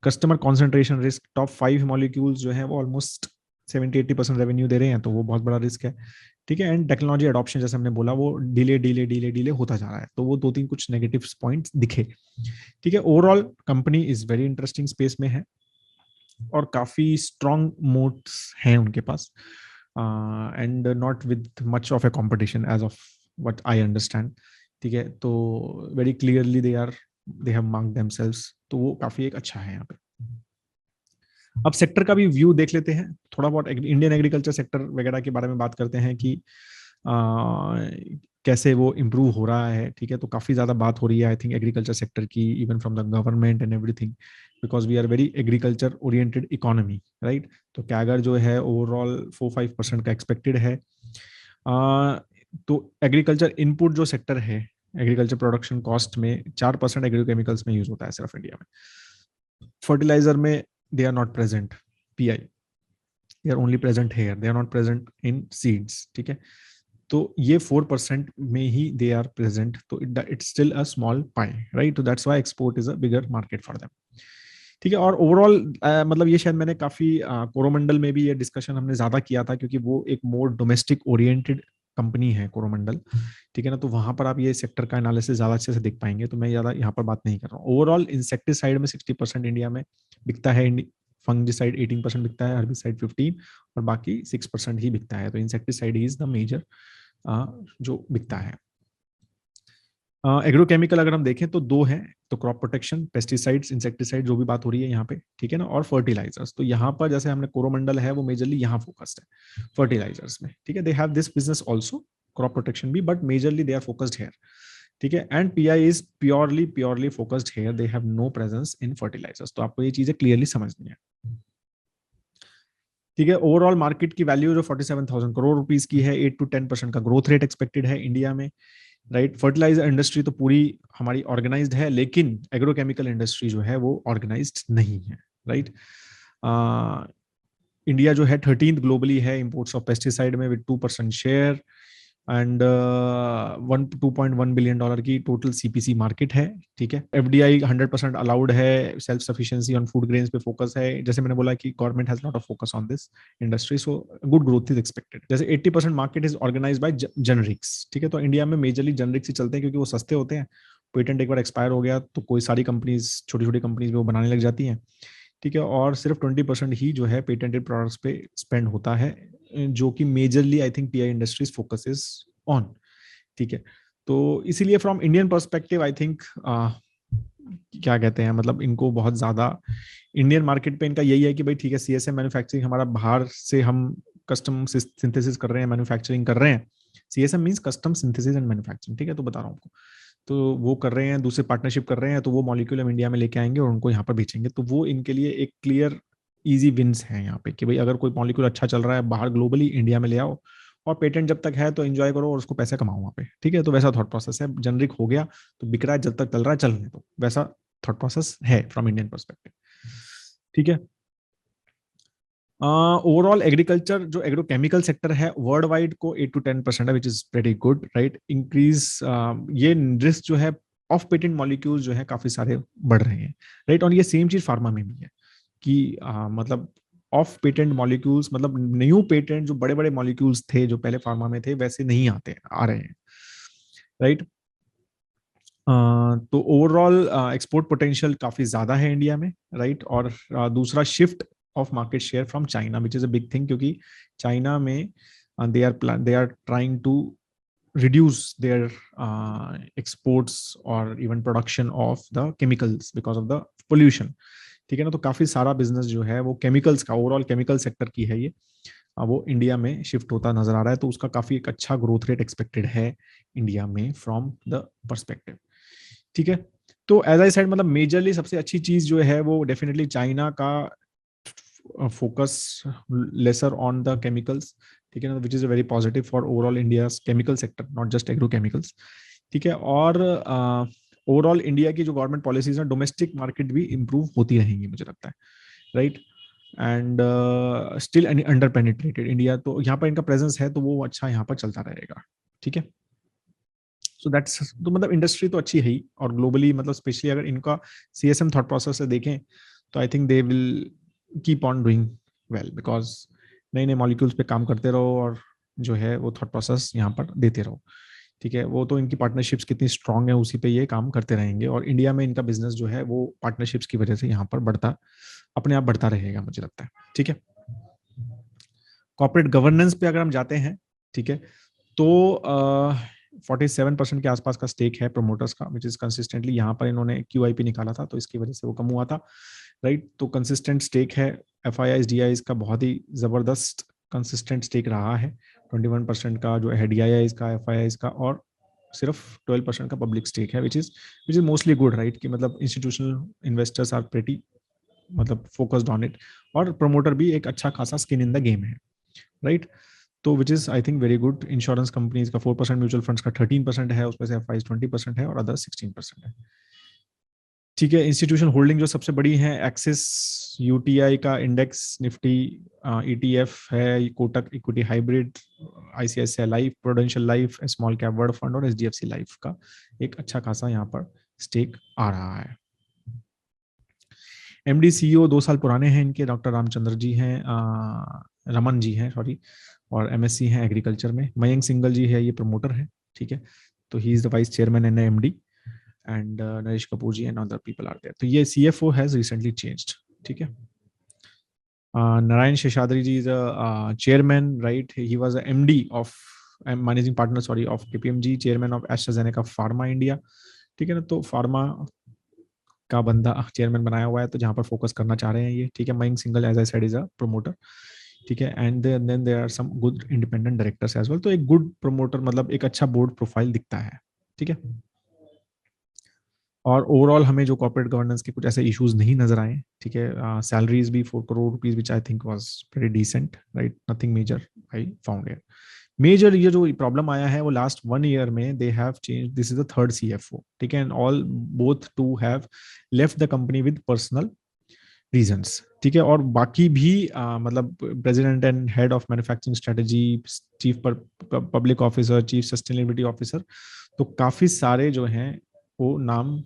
Customer concentration risk, top 5 molecules जो है वो ऑलमोस्ट 70-80% रेवेन्यू दे रहे हैं, तो वो बहुत बड़ा रिस्क है। ठीक है, एंड टेक्नोलॉजी अडॉप्शन जैसे हमने बोला वो डिले डिले डिले डिले होता जा रहा है, तो वो दो तीन कुछ नेगेटिव पॉइंट्स दिखे। ठीक है, overall company is very interesting space में है और काफी स्ट्रॉन्ग मोट्स हैं उनके पास, and not with much of a competition as of what I understand. ठीक है, तो very clearly they have marked themselves, तो वो काफी एक अच्छा है यहाँ पे। अब सेक्टर का भी व्यू देख लेते हैं, थोड़ा बहुत इंडियन एग्रीकल्चर सेक्टर वगैरह के बारे में बात करते हैं कि कैसे वो इम्प्रूव हो रहा है। ठीक है, तो काफी ज्यादा बात हो रही है आई थिंक एग्रीकल्चर सेक्टर की, even from the government and everything, because we are very agriculture oriented economy, right? तो कैगर जो है ओवरऑल 4-5% का एक्सपेक्टेड है। तो एग्रीकल्चर इनपुट जो सेक्टर है, एग्रीकल्चर प्रोडक्शन कॉस्ट में 4% एग्रोकेमिकल्स में यूज होता है सिर्फ इंडिया में। फर्टिलाइजर में they are not present, PI, they are only present here, they are not present in seeds। ठीक है, तो ये 4% में ही they are present, तो it's still a small pie, right? तो that's why export is a bigger market for them। ठीक है, और ओवरऑल मतलब ये शायद मैंने काफी कोरोमंडल में भी ये डिस्कशन हमने ज्यादा किया था, क्योंकि वो एक मोर डोमेस्टिक ओरिएंटेड कंपनी है कोरोमंडल। ठीक है ना, तो वहां पर आप ये सेक्टर का एनालिसिस ज्यादा अच्छे से देख पाएंगे, तो मैं ज्यादा यहाँ पर बात नहीं कर रहा हूँ। ओवरऑल इंसेक्टिसाइड में 60% इंडिया में बिकता है, फंगिसाइड 18% बिकता है, हर्बिसाइड 15, और बाकी 6% ही बिकता है। तो इंसेक्टिसाइड इज द मेजर जो बिकता है। एग्रोकेमिकल अगर हम देखें तो दो हैं, तो क्रॉप प्रोटेक्शन, पेस्टिसाइड्स, इंसेक्टिसाइड जो भी बात हो रही है यहाँ पे, ठीक है ना, और फर्टिलाइजर्स। तो यहाँ पर जैसे हमने कोरोमंडल है वो मेजरली यहाँ फोकस्ड है फर्टिलाइजर्स में। ठीक है, they have this business also, crop protection भी, but majorly they are focused here. ठीक है, and PI is purely focused here, they have no presence in fertilisers. तो आपको ये चीजें क्लियरली समझनी है। ठीक है, ओवरऑल मार्केट की वैल्यू जो 47,000 करोड़ रुपीस की है, 8-10% का ग्रोथ रेट एक्सपेक्टेड है इंडिया में, राइट? फर्टिलाइजर इंडस्ट्री तो पूरी हमारी ऑर्गेनाइज्ड है, लेकिन एग्रोकेमिकल इंडस्ट्री जो है वो ऑर्गेनाइज्ड नहीं है, राइट? इंडिया जो है 13th ग्लोबली है इंपोर्ट्स ऑफ पेस्टिसाइड में, with 2% share, and 2.1 billion dollar की टोटल सीपीसी मार्केट है। ठीक है, एफडीआई 100% अलाउड है, self sufficiency on food grains पे फोकस है। जैसे मैंने बोला कि government has lot of focus on this industry, so good growth is expected. जैसे 80% market is organised by generics. ठीक है, तो इंडिया में मेजरली जेनरिक्स ही चलते हैं क्योंकि वो सस्ते होते हैं। पेटेंट एक बार एक्सपायर हो गया तो कोई सारी कंपनीज, छोटी छोटी कंपनीज वो बनाने लग जाती हैं। ठीक है, और सिर्फ 20% ही जो है पेटेंटेड प्रोडक्ट्स पे स्पेंड होता है, जो कि majorly I think pi industries focus is on. ठीक है, तो इसीलिए from Indian perspective I think क्या कहते हैं, मतलब इनको बहुत ज्यादा इंडियन मार्केट पे इनका यही है कि भाई ठीक है, सीएसएम मैन्युफैक्चरिंग हमारा बाहर से हम कस्टम सिंथेसिस कर रहे हैं, मैन्युफैक्चरिंग कर रहे हैं। CSM means custom synthesis and manufacturing. ठीक है, तो बता रहा हूँ आपको, तो वो कर रहे हैं, दूसरे पार्टनरशिप कर रहे हैं, तो वो मॉलिक्यूल हम इंडिया में लेके आएंगे और उनको यहाँ पर बेचेंगे। तो वो इनके लिए एक क्लियर इजी विंस है यहाँ पे कि भाई अगर कोई मॉलिक्यूल अच्छा चल रहा है बाहर ग्लोबली, इंडिया में ले आओ, और पेटेंट जब तक है तो एंजॉय करो और उसको पैसे कमाओ वहाँ पे। ठीक है, तो वैसा थॉट प्रोसेस है। जनरिक हो गया तो बिक रहा है, जब तक चल रहा है चलने दो, वैसा थॉट प्रोसेस है फ्रॉम इंडियन पर्सपेक्टिव। ठीक है। ओवरऑल एग्रीकल्चर जो एग्रोकेमिकल सेक्टर है वर्ल्ड वाइड को 8 to 10% है, which is very good, right. Increase ये रिस्क जो है ऑफ पेटेंट मॉलिक्यूल्स जो है काफी सारे बढ़ रहे हैं, राइट। और ये सेम चीज फार्मा में भी है कि मतलब ऑफ पेटेंट मॉलिक्यूल्स, मतलब न्यू पेटेंट जो बड़े बड़े मॉलिक्यूल्स थे जो पहले फार्मा में थे वैसे नहीं आते आ रहे हैं, राइट। तो ओवरऑल एक्सपोर्ट पोटेंशियल काफी ज्यादा है इंडिया में, राइट। और दूसरा shift of market share from China which is a big thing, क्योंकि चाइना में they are trying to reduce their exports or even production of the chemicals because of the pollution, ठीक है ना। तो काफी सारा बिजनेस जो है वो केमिकल्स का, ओवरऑल केमिकल सेक्टर की है ये, वो इंडिया में शिफ्ट होता नजर आ रहा है। तो उसका काफी एक अच्छा ग्रोथ रेट एक्सपेक्टेड है इंडिया में फ्रॉम द परस्पेक्टिव, ठीक है। तो एज आई साइड मतलब मेजरली सबसे अच्छी चीज जो है वो डेफिनेटली चाइना का focus lesser on the chemicals, ठीक है ना, which is a very positive for overall India chemical sector, not just agro chemicals, ठीक है। और ओवरऑल इंडिया की जो गवर्नमेंट पॉलिसीज है डोमेस्टिक मार्केट भी इंप्रूव होती रहेंगी मुझे लगता है, right. And still under penetrated India, तो यहाँ पर इनका प्रेजेंस है तो वो अच्छा यहाँ पर चलता रहेगा, ठीक है। सो दैट्स, तो मतलब इंडस्ट्री तो अच्छी है ही, और ग्लोबली मतलब स्पेशली अगर इनका सीएसएम थॉट प्रोसेस से देखें तो I think they will keep on doing well, because नए नए मॉलिक्यूल्स पे काम करते रहो और जो है वो थॉट प्रोसेस यहाँ पर देते रहो, ठीक है। वो तो इनकी पार्टनरशिप्स कितनी स्ट्रांग है उसी पे ये काम करते रहेंगे, और इंडिया में इनका बिजनेस जो है वो पार्टनरशिप्स की वजह से यहाँ पर बढ़ता, अपने आप बढ़ता रहेगा मुझे लगता है, ठीक है। कॉर्पोरेट गवर्नेंस पे अगर हम जाते हैं, ठीक है, तो 47% के आसपास का स्टेक है प्रमोटर्स का, विच इज कंसिस्टेंटली, यहाँ पर इन्होंने QIP निकाला था तो इसकी वजह से वो कम हुआ था, राइट। तो कंसिस्टेंट स्टेक है। FIIs DIIs का बहुत ही जबरदस्त कंसिस्टेंट स्टेक रहा है, 21% का जो है DIIs का, FIIs का, और सिर्फ 12% का पब्लिक स्टेक है, which is mostly good, right. कि मतलब इंस्टीट्यूशनल इन्वेस्टर्स आर प्रेटी मतलब फोकस्ड ऑन इट, और प्रमोटर भी एक अच्छा खासा स्किन इन द गेम है, राइट। तो which is I think very good. Insurance companies का 4%, म्यूचुअल फंड्स का 13% है, उसमें से FIs 20% है और अदर 16% है, ठीक है। इंस्टीट्यूशन होल्डिंग जो सबसे बड़ी है, एक्सिस, UTI का इंडेक्स निफ्टी ETF है, Kotak equity hybrid, ICICI life, prudential life, small cap world fund और HDFC लाइफ का एक अच्छा खासा यहाँ पर स्टेक आ रहा है। MD CEO 2 साल पुराने हैं इनके, डॉक्टर रामचंद्र जी हैं, रमन जी हैं सॉरी, और MSc हैं एग्रीकल्चर में। मयंक सिंगल जी है, ये प्रमोटर है, ठीक है। तो he is the vice chairman and MD, एंड Naresh Kapoor ji and other people are there. तो ये CFO हैज रिसेंटली चेंज्ड, ठीक है। Narayan Sheshadri ji is a chairman, right? He was a MD of managing partner, sorry, of KPMG, chairman of AstraZeneca Pharma India, ठीक है ना। तो pharma का बंदा चेयरमैन बनाया हुआ है, तो जहां पर फोकस करना चाह रहे हैं ये, ठीक है। Mayank Singhal as I said is a promoter, ठीक है। And then there are some good independent directors as well. तो एक गुड प्रमोटर मतलब एक अच्छा बोर्ड प्रोफाइल दिखता है, ठीक है। और ओवरऑल हमें जो कॉर्पोरेट गवर्नेंस के कुछ ऐसे इश्यूज नहीं नजर आए, ठीक है। सैलरीज भी 4 crore rupees, which I think was very decent, right. Nothing major I found here. Major ये जो प्रॉब्लम आया है वो लास्ट 1 ईयर में they have change, this is the third CFO, ठीक है। And all both two have left the company with personal reasons, ठीक है। और बाकी भी मतलब president and head of manufacturing strategy, chief public officer, chief sustainability officer, तो काफी सारे जो हैं वो नाम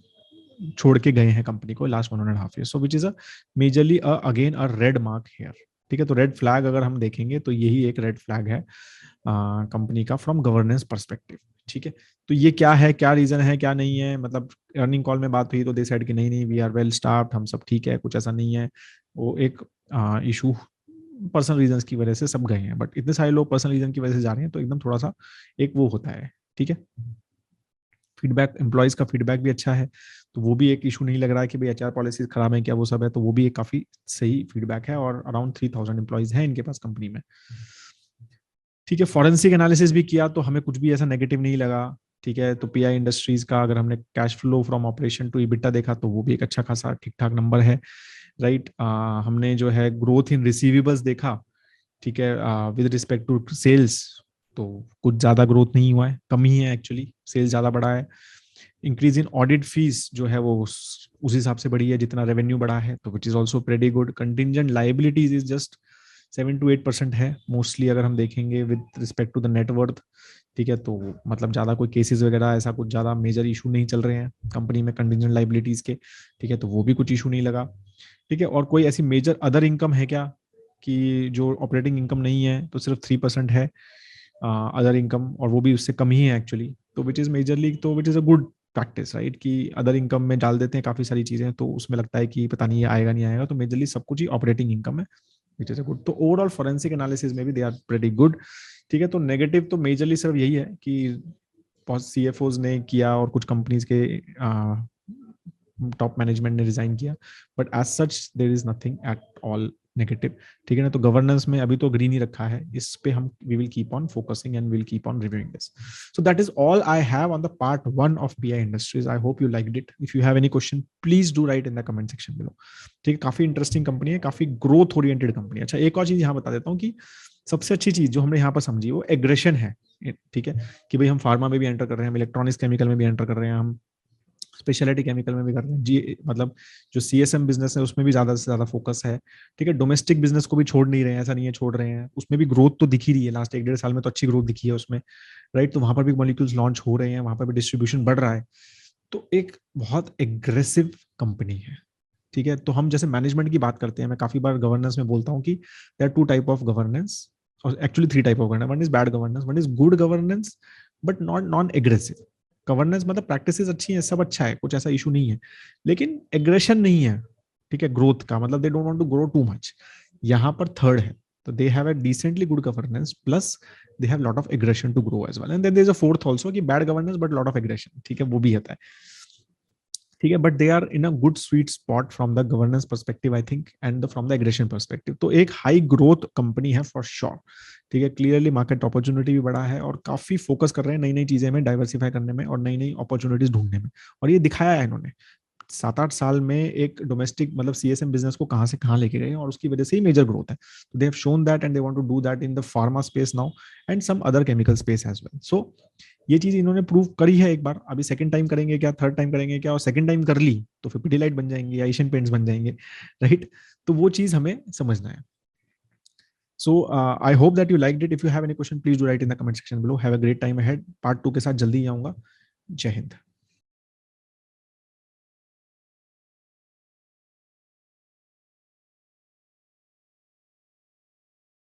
छोड़ के गए हैं कंपनी को last 1.5 year. So which is a majorly again a red mark here, ठीक है। तो रेड फ्लैग अगर हम देखेंगे तो यही एक रेड फ्लैग है कंपनी का फ्रॉम गवर्नेंस परस्पेक्टिव, ठीक है। तो ये क्या है, क्या रीजन है, क्या नहीं है, मतलब अर्निंग कॉल में बात हुई तो दे साइड कि नहीं नहीं वी आर वेल स्टाफ्ड, हम सब ठीक है, कुछ ऐसा नहीं है। वो एक इशू पर्सनल रीजन की वजह से सब गए हैं, बट इतने सारे लोग पर्सनल रीजन की वजह से जा रहे हैं तो एकदम थोड़ा सा एक वो होता है, ठीक है। फीडबैक, एम्प्लॉयज का फीडबैक भी अच्छा है, तो वो भी एक इशू नहीं लग रहा है कि भाई HR पॉलिसीज खराब है क्या, वो सब है, तो वो भी एक काफी सही फीडबैक है। और अराउंड 3000 एम्प्लॉयज हैं इनके पास कंपनी में, ठीक है। फॉरेंसिक एनालिसिस भी किया तो हमें कुछ भी ऐसा नेगेटिव नहीं लगा, ठीक है। तो PI इंडस्ट्रीज का अगर हमने cash flow from operation to EBITDA देखा तो वो भी एक अच्छा खासा ठीक ठाक नंबर है, राइट। हमने जो है ग्रोथ इन रिसीवेबल्स देखा, ठीक है, विद रिस्पेक्ट टू सेल्स, तो कुछ ज्यादा ग्रोथ नहीं हुआ है, कम ही है एक्चुअली, सेल्स ज्यादा बढ़ा है। इंक्रीज इन ऑडिट फीस जो है वो उस हिसाब से बढ़ी है जितना रेवेन्यू बढ़ा है, तो which is also pretty good. Contingent liabilities is just 7 to 8% है मोस्टली अगर हम देखेंगे with respect to the net worth. ठीक है, तो मतलब ज्यादा कोई केसेस वगैरह ऐसा कुछ ज्यादा मेजर इशू नहीं चल रहे हैं कंपनी में कंटिंजेंट लाइबिलिटीज के. ठीक है, तो वो भी कुछ इशू नहीं लगा. ठीक है, और कोई ऐसी मेजर अदर इनकम है क्या कि जो ऑपरेटिंग इनकम नहीं है, तो सिर्फ 3% है अदर इनकम, और वो भी उससे कम ही है एक्चुअली. तो विच इज मेजरली, तो which is a good practice right, कि अदर इनकम में डाल देते हैं काफी सारी चीजें, तो उसमें लगता है कि पता नहीं ये आएगा नहीं आएगा, तो मेजरली सब कुछ ही ऑपरेटिंग इनकम है विच इज अ गुड. तो ओवरऑल फोरेंसिक एनालिसिस में भी दे आर प्रेटी गुड. ठीक है, तो नेगेटिव तो मेजरली सिर्फ यही है कि CFOs ने किया और कुछ कंपनीज के टॉप मैनेजमेंट ने रिजाइन किया, but as such there is nothing at all negative. ठीक है ना, तो गवर्नेंस में अभी तो ग्रीन ही रखा है, इस पे हम we will keep on focusing and will keep on reviewing this. So that is all I have on the part 1 of PI industries. I hope you liked it. If you have any question please do write in the comment section below. ठीक है, काफी interesting company है, काफी growth oriented company है. अच्छा, एक और चीज यहाँ बता देता हूँ कि सबसे अच्छी चीज जो हमने यहाँ पर समझी वो एग्रेशन है. ठीक है, कि भाई हम फार्मा में भी एंटर कर रहे हैं, हम इलेक्ट्रॉनिक्स केमिकल में भी एंटर कर रहे हैं, हम स्पेशलिटी केमिकल में भी कर रहे हैं जी, मतलब जो CSM बिजनेस है उसमें भी ज्यादा से ज्यादा फोकस है. ठीक है, डोमेस्टिक बिजनेस को भी छोड़ नहीं रहे हैं, ऐसा नहीं है छोड़ रहे हैं, उसमें भी ग्रोथ तो दिख ही रही है. लास्ट 1-1.5 साल में तो अच्छी ग्रोथ दिखी है उसमें राइट. तो वहां पर भी मॉलिक्यूल्स लॉन्च हो रहे हैं, वहां पर भी डिस्ट्रीब्यूशन बढ़ रहा है. तो एक बहुत एग्रेसिव कंपनी है. ठीक है, तो हम जैसे मैनेजमेंट की बात करते हैं, मैं काफी बार गवर्नेंस में बोलता हूँ कि there are 2 type of governance, और actually 3 type of governance. One is bad governance, one is good governance but not non aggressive governance. मतलब प्रैक्टिसेस अच्छी हैं, सब अच्छा है, कुछ ऐसा इशू नहीं है, लेकिन एग्रेशन नहीं है. ठीक है, ग्रोथ का मतलब they don't want to grow too much. यहाँ पर थर्ड है, तो they have a decently good governance plus they have lot of aggression to grow as well. And then there is a fourth also कि bad governance but lot of aggression. ठीक है, वो भी आता है. ठीक है, but they are in a good sweet spot from the governance perspective I think and from the aggression perspective. तो एक हाई ग्रोथ कंपनी है फॉर श्योर. ठीक है, क्लियरली मार्केट अपॉर्चुनिटी भी बड़ा है और काफी फोकस कर रहे हैं नई नई चीजें में डाइवर्सिफाई करने में और नई नई अपॉर्चुनिटीज ढूंढने में. और ये दिखाया है इन्होंने 7-8 साल में एक डोमेस्टिक मतलब CSM बिजनेस को कहां से कहां लेके गए, और उसकी वजह से ही मेजर ग्रोथ है. तो they have shown that and they want to do that in the pharma space now and some other chemical space as well. So ये चीज इन्होंने प्रूव करी है एक बार, अभी सेकंड टाइम करेंगे क्या, थर्ड टाइम करेंगे क्या, और सेकंड टाइम कर ली तो फिर पिडीलाइट बन जाएंगे या एशियन पेंट्स बन जाएंगे राइट. तो वो चीज हमें समझना है. So I hope that you liked it. If you have any question, please do write in the comment section below. Have a great time ahead. Part 2 के साथ जल्दी ही आऊंगा. जय हिंद.